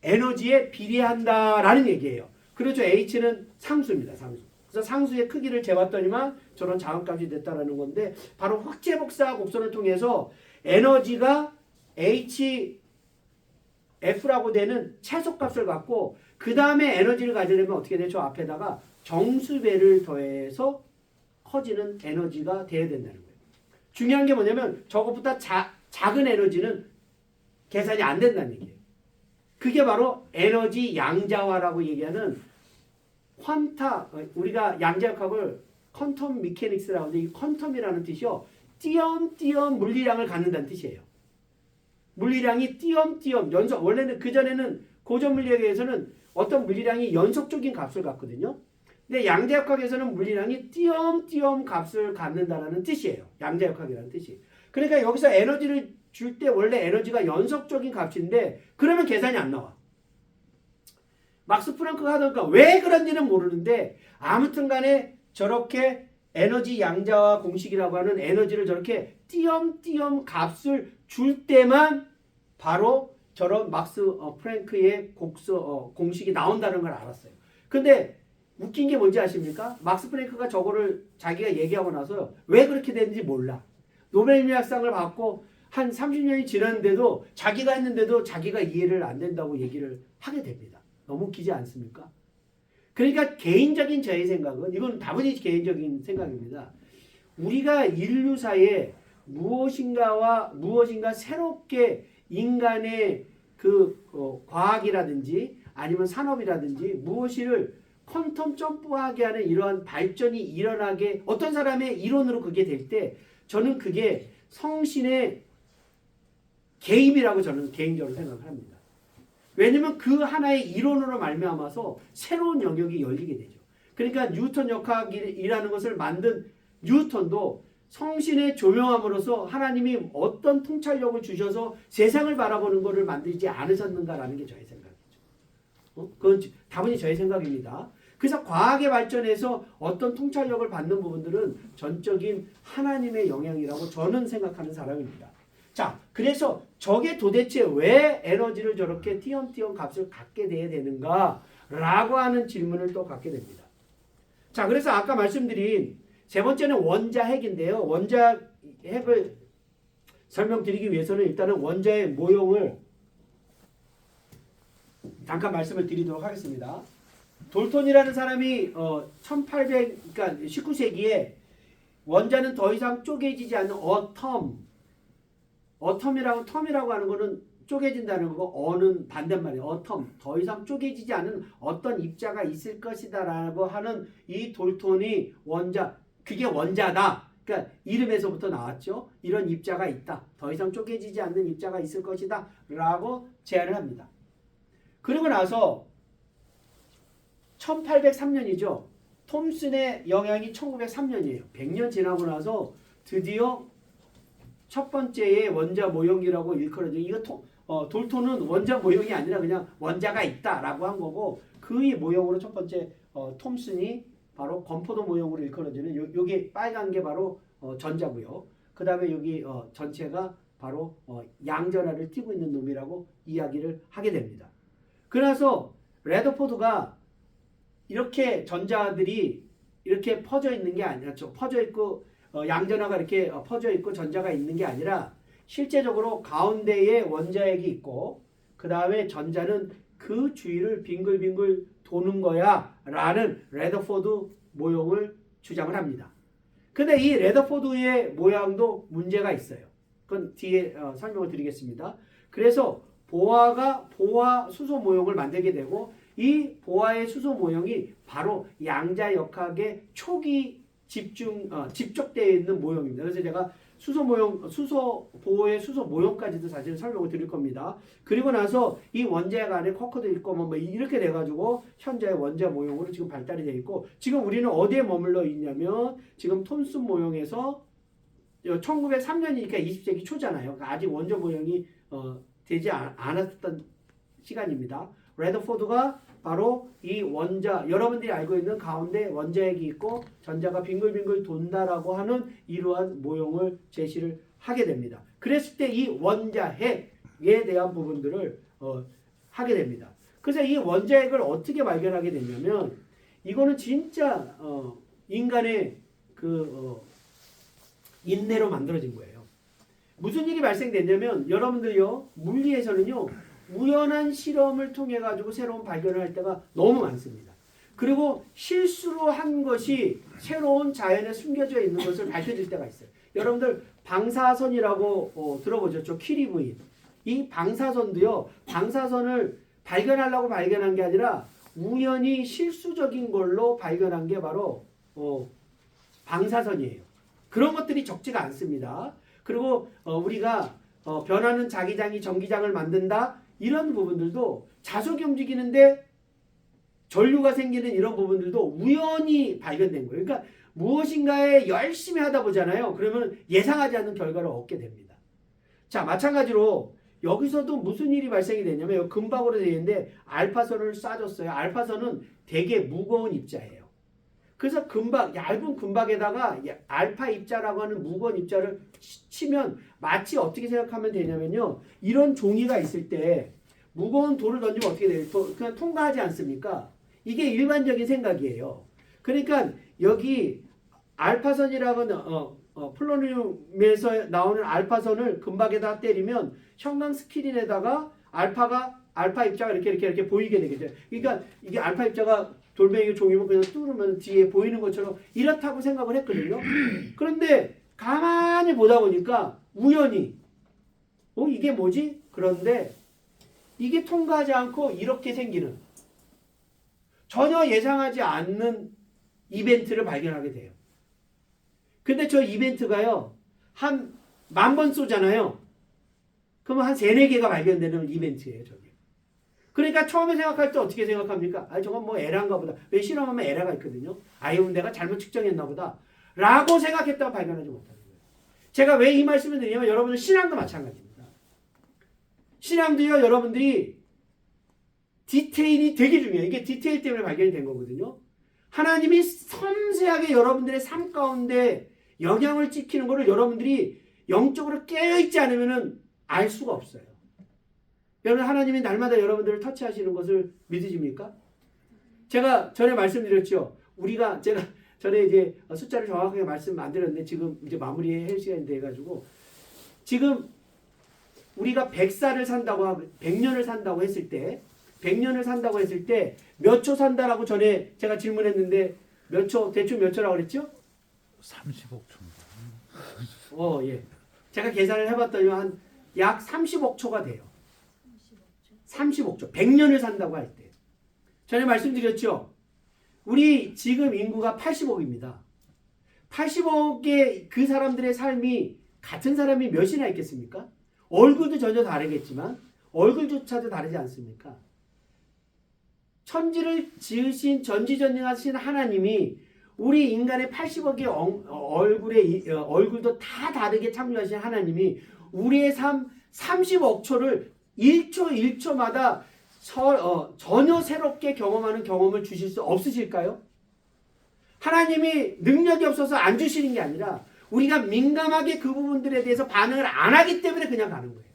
에너지에 비례한다라는 얘기예요. 그렇죠. H는 상수입니다. 상수. 그래서 상수의 크기를 재봤더니만 저런 작은 값이 됐다라는 건데 바로 흑체복사 곡선을 통해서 에너지가 HF라고 되는 최소값을 갖고 그 다음에 에너지를 가지려면 어떻게 되죠? 앞에다가 정수배를 더해서 커지는 에너지가 돼야 된다는 거예요. 중요한 게 뭐냐면 저것보다 작은 에너지는 계산이 안 된다는 얘기예요. 그게 바로 에너지 양자화라고 얘기하는 우리가 양자역학을 퀀텀 미케닉스라고 하는데 이 퀀텀이라는 뜻이요. 띄엄띄엄 물리량을 갖는다는 뜻이에요. 물리량이 띄엄띄엄 연속 원래는 그전에는 고전 물리학에서는 어떤 물리량이 연속적인 값을 갖거든요. 근데 양자역학에서는 물리량이 띄엄띄엄 값을 갖는다라는 뜻이에요. 양자역학이라는 뜻이. 그러니까 여기서 에너지를 줄 때 원래 에너지가 연속적인 값인데 그러면 계산이 안 나와. 막스 프랑크가 하던가 왜 그런지는 모르는데 아무튼 간에 저렇게 에너지 양자화 공식이라고 하는 에너지를 저렇게 띄엄띄엄 값을 줄 때만 바로 저런 막스 프랑크의 공식이 나온다는 걸 알았어요. 근데 웃긴 게 뭔지 아십니까? 막스 프랑크가 저거를 자기가 얘기하고 나서 왜 그렇게 됐는지 몰라. 노벨 물리학상을 받고 한 30년이 지났는데도 자기가 했는데도 자기가 이해를 안 된다고 얘기를 하게 됩니다. 너무 웃기지 않습니까? 그러니까 개인적인 저의 생각은 이건 다분히 개인적인 생각입니다. 우리가 인류사에 무엇인가 새롭게 인간의 과학이라든지 아니면 산업이라든지 무엇을 퀀텀 점프하게 하는 이러한 발전이 일어나게 어떤 사람의 이론으로 그게 될 때 저는 그게 성신의 개입이라고 저는 개인적으로 생각을 합니다. 왜냐면 그 하나의 이론으로 말미암아서 새로운 영역이 열리게 되죠. 그러니까 뉴턴 역학이라는 것을 만든 뉴턴도 성신의 조명함으로써 하나님이 어떤 통찰력을 주셔서 세상을 바라보는 것을 만들지 않으셨는가라는 게 저의 생각이죠. 그건 다분히 저의 생각입니다. 그래서 과학의 발전에서 어떤 통찰력을 받는 부분들은 전적인 하나님의 영향이라고 저는 생각하는 사람입니다. 자, 그래서 저게 도대체 왜 에너지를 저렇게 띄엄띄엄 값을 갖게 돼야 되는가 라고 하는 질문을 또 갖게 됩니다. 자, 그래서 아까 말씀드린 세 번째는 원자핵인데요. 원자핵을 설명드리기 위해서는 일단은 원자의 모형을 잠깐 말씀을 드리도록 하겠습니다. 돌톤이라는 사람이 1800, 그러니까 19세기에 원자는 더 이상 쪼개지지 않는 텀이라고 하는 거는 쪼개진다는 거고 어는 반대말이에요. 더 이상 쪼개지지 않은 어떤 입자가 있을 것이다라고 하는 이 돌톤이 그게 원자다. 그러니까 이름에서부터 나왔죠. 이런 입자가 있다. 더 이상 쪼개지지 않는 입자가 있을 것이다 라고 제안을 합니다. 그리고 나서 1803년이죠. 톰슨의 영향이 1903년이에요. 100년 지나고 나서 드디어 첫 번째의 원자 모형이라고 일컬어져. 이거 돌톤은 원자 모형이 아니라 그냥 원자가 있다라고 한 거고 그의 모형으로 첫 번째 톰슨이 바로 건포도 모형으로 일컬어지는 여기 빨간 게 바로 전자고요. 그 다음에 여기 전체가 바로 양전하를 띠고 있는 놈이라고 이야기를 하게 됩니다. 그래서 레더포드가 이렇게 전자들이 이렇게 퍼져 있는 게 아니라 퍼져 있고 양전하가 이렇게 퍼져 있고 전자가 있는 게 아니라 실제적으로 가운데에 원자핵이 있고 그 다음에 전자는 그 주위를 빙글빙글 도는 거야 라는 레더포드 모형을 주장을 합니다. 근데 이 레더포드의 모양도 문제가 있어요. 그건 뒤에 설명을 드리겠습니다. 그래서 보화 수소 모형을 만들게 되고 이 보화의 수소 모형이 바로 양자역학의 초기 집적되어 있는 모형입니다. 그래서 제가 보호의 수소 모형까지도 사실 설명을 드릴 겁니다. 그리고 나서 이 원자핵 안에 쿼커도 있고 뭐 이렇게 돼가지고 현재의 원자 모형으로 지금 발달이 되어 있고 지금 우리는 어디에 머물러 있냐면 지금 톰슨 모형에서 1903년이니까 20세기 초잖아요. 그러니까 아직 원자 모형이 되지 않았던 시간입니다. 레더포드가 바로 이 원자, 여러분들이 알고 있는 가운데 원자핵이 있고 전자가 빙글빙글 돈다라고 하는 이러한 모형을 제시를 하게 됩니다. 그랬을 때 이 원자핵에 대한 부분들을 하게 됩니다. 그래서 이 원자핵을 어떻게 발견하게 되냐면 이거는 진짜 인간의 인내로 만들어진 거예요. 무슨 일이 발생됐냐면 여러분들요, 물리에서는요, 우연한 실험을 통해 가지고 새로운 발견을 할 때가 너무 많습니다. 그리고 실수로 한 것이 새로운 자연에 숨겨져 있는 것을 밝혀질 때가 있어요. 여러분들 방사선이라고 들어보셨죠? 키리 부인. 이 방사선도요, 방사선을 발견하려고 발견한 게 아니라 우연히 실수적인 걸로 발견한 게 바로 방사선이에요. 그런 것들이 적지가 않습니다. 그리고 우리가 변하는 자기장이 전기장을 만든다. 이런 부분들도 자석이 움직이는데 전류가 생기는 이런 부분들도 우연히 발견된 거예요. 그러니까 무엇인가에 열심히 하다 보잖아요. 그러면 예상하지 않는 결과를 얻게 됩니다. 자, 마찬가지로 여기서도 무슨 일이 발생이 되냐면 금박으로 되어 있는데 알파선을 쏴줬어요. 알파선은 되게 무거운 입자예요. 그래서 얇은 금박에다가 알파 입자라고 하는 무거운 입자를 치면 마치 어떻게 생각하면 되냐면요. 이런 종이가 있을 때 무거운 돌을 던지면 어떻게 돼요? 그냥 통과하지 않습니까? 이게 일반적인 생각이에요. 그러니까 여기 알파선이라고 하는 플루토늄에서 나오는 알파선을 금박에다 때리면 형광 스크린에다가 알파 입자가 이렇게 보이게 되겠죠. 그러니까 이게 알파 입자가 돌멩이 종이면 그냥 뚫으면 뒤에 보이는 것처럼 이렇다고 생각을 했거든요. 그런데 가만히 보다 보니까 우연히 이게 뭐지? 그런데 이게 통과하지 않고 이렇게 생기는 전혀 예상하지 않는 이벤트를 발견하게 돼요. 근데 저 이벤트가요, 한 10,000번 쏘잖아요. 그러면 한 3-4개가 발견되는 이벤트예요, 저게. 그러니까 처음에 생각할 때 어떻게 생각합니까? 저건 뭐 에라인가 보다. 왜 실험하면 에라가 있거든요. 이건 내가 잘못 측정했나 보다. 라고 생각했다가 발견하지 못하는 거예요. 제가 왜 이 말씀을 드리냐면 여러분들 신앙도 마찬가지입니다. 신앙도요, 여러분들이 디테일이 되게 중요해요. 이게 디테일 때문에 발견이 된 거거든요. 하나님이 섬세하게 여러분들의 삶 가운데 영향을 찍히는 것을 여러분들이 영적으로 깨어있지 않으면 알 수가 없어요. 여러분, 하나님이 날마다 여러분들을 터치하시는 것을 믿으십니까? 제가 전에 말씀드렸죠. 제가 전에 이제 숫자를 정확하게 말씀 안 드렸는데 지금 이제 마무리할 시간이 돼가지고 지금 우리가 100살을 산다고 하고 100년을 산다고 했을 때 100년을 산다고 했을 때 몇 초 산다라고 전에 제가 질문했는데 몇 초, 대충 몇 초라고 그랬죠? 35초. 예. 제가 계산을 해봤더니 한 약 30억 초가 돼요. 30억 초. 100년을 산다고 할 때. 전에 말씀드렸죠? 우리 지금 인구가 80억입니다. 80억의 그 사람들의 삶이 같은 사람이 몇이나 있겠습니까? 얼굴도 전혀 다르겠지만 얼굴조차도 다르지 않습니까? 천지를 지으신 전지전능하신 하나님이 우리 인간의 80억의 얼굴도 다 다르게 창조하신 하나님이 우리의 삶 30억 초를 1초 1초마다 전혀 새롭게 경험하는 경험을 주실 수 없으실까요? 하나님이 능력이 없어서 안 주시는 게 아니라 우리가 민감하게 그 부분들에 대해서 반응을 안 하기 때문에 그냥 가는 거예요.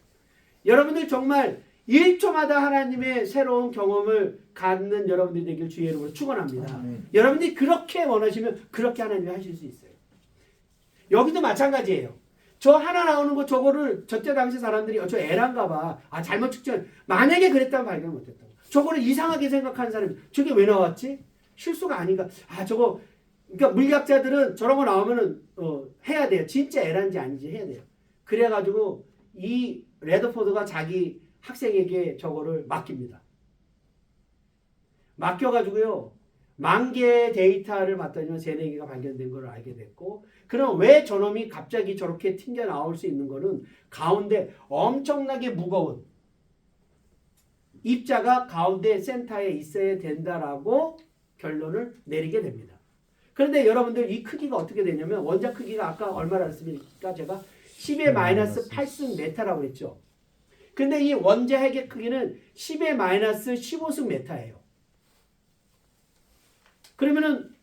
여러분들 정말 1초마다 하나님의 새로운 경험을 갖는 여러분들이 되길 주의 이름으로 축원합니다. 여러분들이 그렇게 원하시면 그렇게 하나님이 하실 수 있어요. 여기도 마찬가지예요. 저 하나 나오는 거 저거를 저때 당시 사람들이 저 에란가 봐. 잘못 측정. 만약에 그랬다면 발견 못했다고. 저거를 이상하게 생각하는 사람이 저게 왜 나왔지? 실수가 아닌가? 저거 그러니까 물리학자들은 저런 거 나오면은 해야 돼요. 진짜 에란지 아닌지 해야 돼요. 그래가지고 이 레더포드가 자기 학생에게 저거를 맡깁니다. 맡겨가지고요. 10,000개의 데이터를 봤더니 3-4개가 발견된 걸 알게 됐고, 그럼 왜 저놈이 갑자기 저렇게 튕겨 나올 수 있는 거는 가운데 엄청나게 무거운 입자가 가운데 센터에 있어야 된다라고 결론을 내리게 됩니다. 그런데 여러분들 이 크기가 어떻게 되냐면 원자 크기가 아까 얼마나 했습니까? 제가 10의 마이너스 8승 메타라고 했죠. 근데 이 원자 핵의 크기는 10의 마이너스 15승 메타예요. 그러면은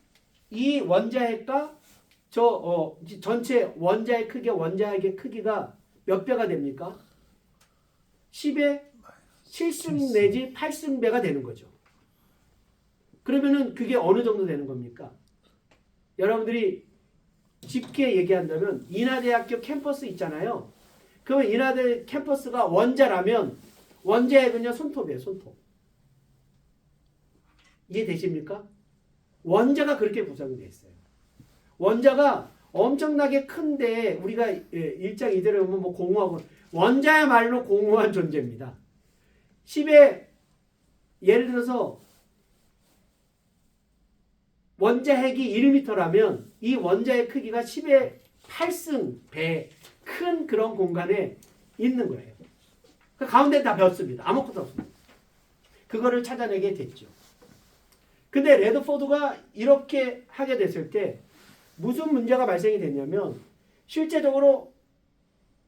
이 원자 핵과 전체 원자의 크기, 원자 핵의 크기가 몇 배가 됩니까? 10의 7승 내지 8승배가 되는 거죠. 그러면은 그게 어느 정도 되는 겁니까? 여러분들이 쉽게 얘기한다면 인하대학교 캠퍼스 있잖아요. 그러면 인하대 캠퍼스가 원자라면 원자 핵은요 손톱이에요. 손톱. 이해되십니까? 원자가 그렇게 구성이 되어 있어요. 원자가 엄청나게 큰데 우리가 일장 이대로 보면 뭐 공허하고 원자야말로 공허한 존재입니다. 10의 예를 들어서 원자 핵이 1m라면 이 원자의 크기가 10의 8승 배 큰 그런 공간에 있는 거예요. 그 가운데 다 비었습니다. 아무것도 없습니다. 그거를 찾아내게 됐죠. 근데 레더포드가 이렇게 하게 됐을 때 무슨 문제가 발생이 됐냐면 실제적으로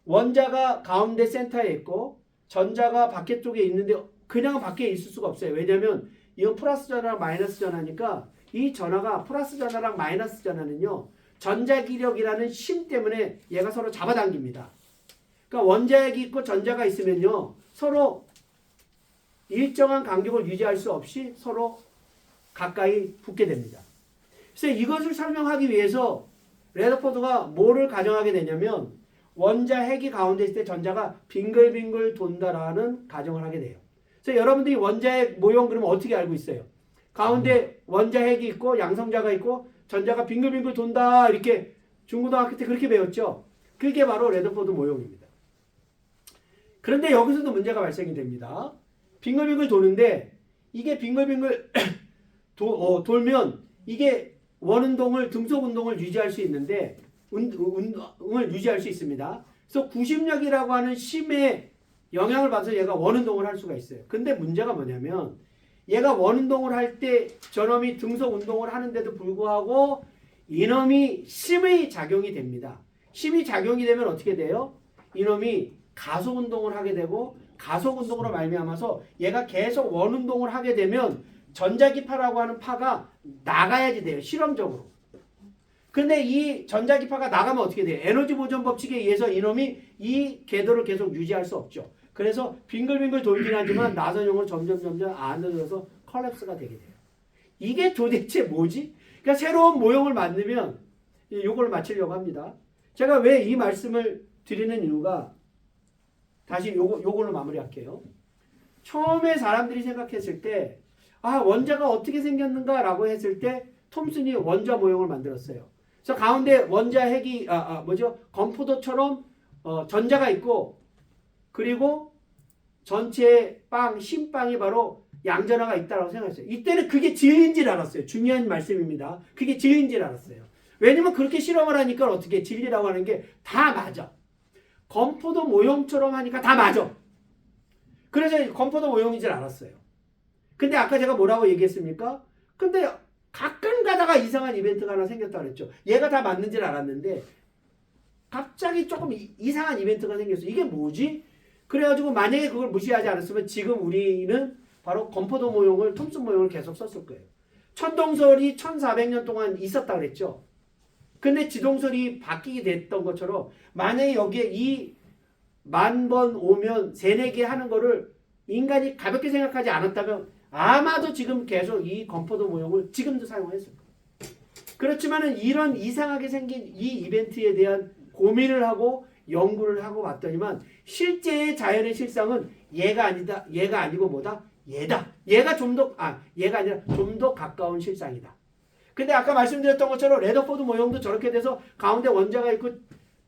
원자가 가운데 센터에 있고 전자가 밖에 쪽에 있는데 그냥 밖에 있을 수가 없어요. 왜냐하면 이건 플러스 전화랑 마이너스 전화니까 이 전화가 플러스 전화랑 마이너스 전화는요. 전자기력이라는 심 때문에 얘가 서로 잡아당깁니다. 그러니까 원자핵이 있고 전자가 있으면요. 서로 일정한 간격을 유지할 수 없이 서로 가까이 붙게 됩니다. 그래서 이것을 설명하기 위해서 레더포드가 뭐를 가정하게 되냐면 원자 핵이 가운데 있을 때 전자가 빙글빙글 돈다라는 가정을 하게 돼요. 그래서 여러분들이 원자핵 모형 그러면 어떻게 알고 있어요? 가운데 원자 핵이 있고 양성자가 있고 전자가 빙글빙글 돈다 이렇게 중고등학교 때 그렇게 배웠죠. 그게 바로 레더포드 모형입니다. 그런데 여기서도 문제가 발생이 됩니다. 빙글빙글 도는데 이게 빙글빙글 돌면 이게 원운동을 등속운동을 유지할 수 있는데 운동을 유지할 수 있습니다. 그래서 구심력이라고 하는 심의 영향을 받아서 얘가 원운동을 할 수가 있어요. 근데 문제가 뭐냐면 얘가 원운동을 할 때 저놈이 등속운동을 하는데도 불구하고 이놈이 심의 작용이 됩니다. 심이 작용이 되면 어떻게 돼요? 이놈이 가속운동을 하게 되고 가속운동으로 말미암아서 얘가 계속 원운동을 하게 되면 전자기파라고 하는 파가 나가야지 돼요. 실험적으로. 근데 이 전자기파가 나가면 어떻게 돼요? 에너지 보존 법칙에 의해서 이놈이 이 궤도를 계속 유지할 수 없죠. 그래서 빙글빙글 돌긴 하지만 나선형으로 점점 안으로 들어서 컬랩스가 되게 돼요. 이게 도대체 뭐지? 그러니까 새로운 모형을 만들면 이걸 맞추려고 합니다. 제가 왜 이 말씀을 드리는 이유가 다시 요걸로 마무리할게요. 처음에 사람들이 생각했을 때 원자가 어떻게 생겼는가라고 했을 때 톰슨이 원자 모형을 만들었어요. 그래서 가운데 원자 핵이 건포도처럼 전자가 있고 그리고 전체 신빵이 바로 양전하가 있다고 생각했어요. 이때는 그게 진리인 줄 알았어요. 중요한 말씀입니다. 그게 진리인 줄 알았어요. 왜냐면 그렇게 실험을 하니까 어떻게 진리라고 하는 게 다 맞아. 건포도 모형처럼 하니까 다 맞아. 그래서 건포도 모형인 줄 알았어요. 근데 아까 제가 뭐라고 얘기했습니까? 근데 가끔 가다가 이상한 이벤트가 하나 생겼다고 그랬죠. 얘가 다 맞는 줄 알았는데 갑자기 조금 이상한 이벤트가 생겼어요. 이게 뭐지? 그래가지고 만약에 그걸 무시하지 않았으면 지금 우리는 바로 건포도 모형을 톰슨 모형을 계속 썼을 거예요. 천동설이 1400년 동안 있었다 그랬죠. 근데 지동설이 바뀌게 됐던 것처럼 만약에 여기에 이 10,000번 오면 3-4개 하는 거를 인간이 가볍게 생각하지 않았다면 아마도 지금 계속 이 건포도 모형을 지금도 사용했을 거예요. 그렇지만은 이런 이상하게 생긴 이 이벤트에 대한 고민을 하고 연구를 하고 봤더니만 실제의 자연의 실상은 얘가 아니다. 얘가 아니고 뭐다? 얘다. 얘가 얘가 아니라 좀 더 가까운 실상이다. 근데 아까 말씀드렸던 것처럼 레더포드 모형도 저렇게 돼서 가운데 원자가 있고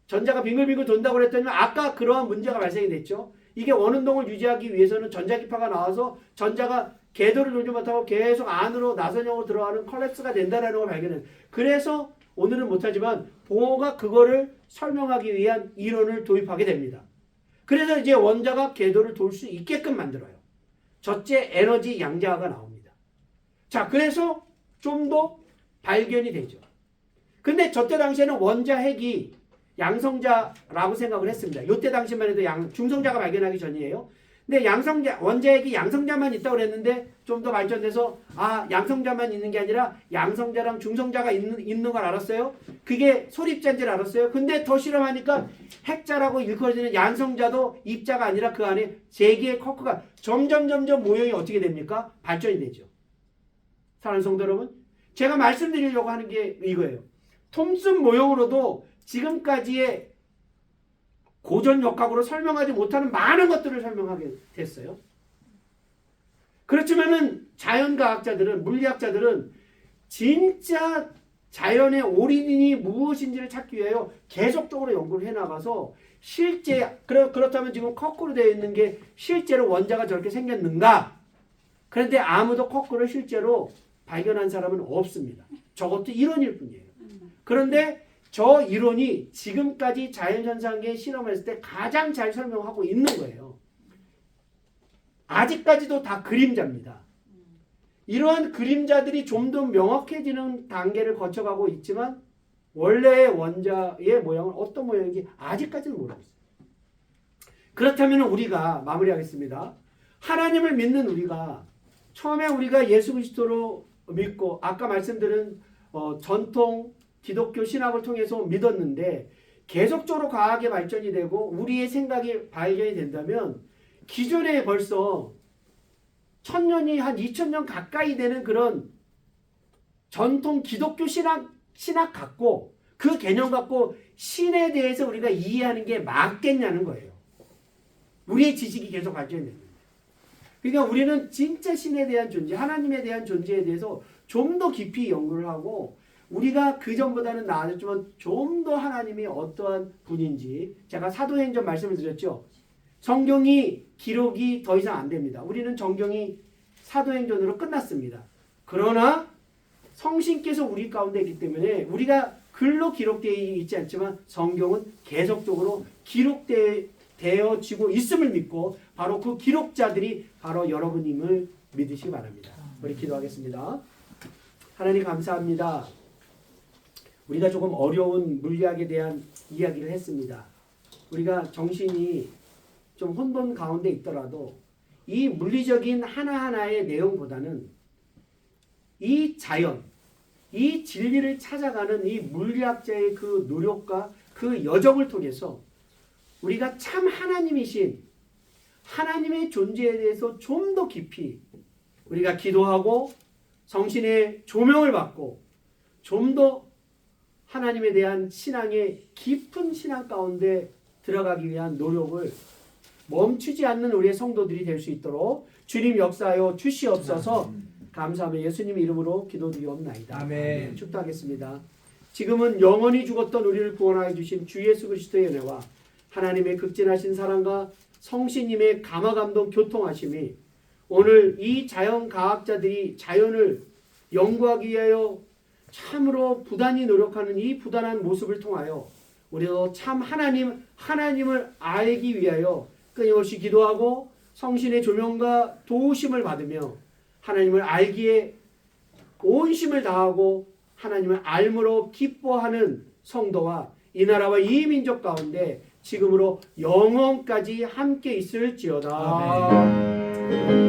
전자가 빙글빙글 돈다고 그랬더니 아까 그러한 문제가 발생이 됐죠. 이게 원운동을 유지하기 위해서는 전자기파가 나와서 전자가 궤도를 돌지 못하고 계속 안으로 나선형으로 들어가는 컬랩스가 된다는 걸 발견해요. 그래서 오늘은 못하지만 보호가 그거를 설명하기 위한 이론을 도입하게 됩니다. 그래서 이제 원자가 궤도를 돌 수 있게끔 만들어요. 저체 에너지 양자가 나옵니다. 자, 그래서 좀 더 발견이 되죠. 근데 저때 당시에는 원자 핵이 양성자라고 생각을 했습니다. 이때 당시만 해도 중성자가 발견하기 전이에요. 근데 원자 핵이 양성자만 있다고 그랬는데 좀 더 발전돼서 양성자만 있는 게 아니라 양성자랑 중성자가 있는 걸 알았어요. 그게 소립자인 줄 알았어요. 근데 더 실험하니까 핵자라고 일컬어지는 양성자도 입자가 아니라 그 안에 3개의 쿼크가 점점 모형이 어떻게 됩니까? 발전이 되죠. 사랑하는 성도 여러분, 제가 말씀드리려고 하는 게 이거예요. 톰슨 모형으로도 지금까지의 고전 역학으로 설명하지 못하는 많은 것들을 설명하게 됐어요. 그렇지만은 자연과학자들은, 물리학자들은 진짜 자연의 오리진이 무엇인지를 찾기 위하여 계속적으로 연구를 해나가서 실제 그렇다면 지금 거꾸로 되어 있는 게 실제로 원자가 저렇게 생겼는가? 그런데 아무도 거꾸로 실제로 발견한 사람은 없습니다. 저것도 이론일 뿐이에요. 그런데 저 이론이 지금까지 자연현상계 실험했을 때 가장 잘 설명하고 있는 거예요. 아직까지도 다 그림자입니다. 이러한 그림자들이 좀 더 명확해지는 단계를 거쳐가고 있지만 원래의 원자의 모양은 어떤 모양인지 아직까지는 모르고 있어요. 그렇다면 우리가 마무리하겠습니다. 하나님을 믿는 우리가 처음에 우리가 예수 그리스도로 믿고 아까 말씀드린 전통 기독교 신학을 통해서 믿었는데 계속적으로 과학의 발전이 되고 우리의 생각이 발견이 된다면 기존에 벌써 1000년이 한 2000년 가까이 되는 그런 전통 기독교 신학 갖고 그 개념 갖고 신에 대해서 우리가 이해하는 게 맞겠냐는 거예요. 우리의 지식이 계속 발전이 됩니다. 그러니까 우리는 진짜 신에 대한 존재, 하나님에 대한 존재에 대해서 좀 더 깊이 연구를 하고 우리가 그전보다는 나아졌지만 좀 더 하나님이 어떠한 분인지 제가 사도행전 말씀을 드렸죠. 성경이 기록이 더 이상 안 됩니다. 우리는 정경이 사도행전으로 끝났습니다. 그러나 성신께서 우리 가운데 있기 때문에 우리가 글로 기록되어 있지 않지만 성경은 계속적으로 기록되어지고 있음을 믿고 바로 그 기록자들이 바로 여러분임을 믿으시기 바랍니다. 우리 기도하겠습니다. 하나님 감사합니다. 우리가 조금 어려운 물리학에 대한 이야기를 했습니다. 우리가 정신이 좀 혼돈 가운데 있더라도 이 물리적인 하나하나의 내용보다는 이 자연, 이 진리를 찾아가는 이 물리학자의 그 노력과 그 여정을 통해서 우리가 참 하나님이신 하나님의 존재에 대해서 좀 더 깊이 우리가 기도하고 성신의 조명을 받고 좀 더 하나님에 대한 신앙의 깊은 신앙 가운데 들어가기 위한 노력을 멈추지 않는 우리의 성도들이 될 수 있도록 주님 역사하여 주시옵소서. 감사하며 예수님 이름으로 기도드리옵나이다. 아멘. 축도하겠습니다. 지금은 영원히 죽었던 우리를 구원하여 주신 주 예수 그리스도의 은혜와 하나님의 극진하신 사랑과 성신님의 감화감동 교통하심이 오늘 이 자연과학자들이 자연을 연구하기 위하여 참으로 부단히 노력하는 이 부단한 모습을 통하여 우리도 참 하나님을 알기 위하여 끊임없이 기도하고 성신의 조명과 도우심을 받으며 하나님을 알기에 온 힘을 다하고 하나님을 알므로 기뻐하는 성도와 이 나라와 이 민족 가운데 지금으로 영원까지 함께 있을지어다. 아멘.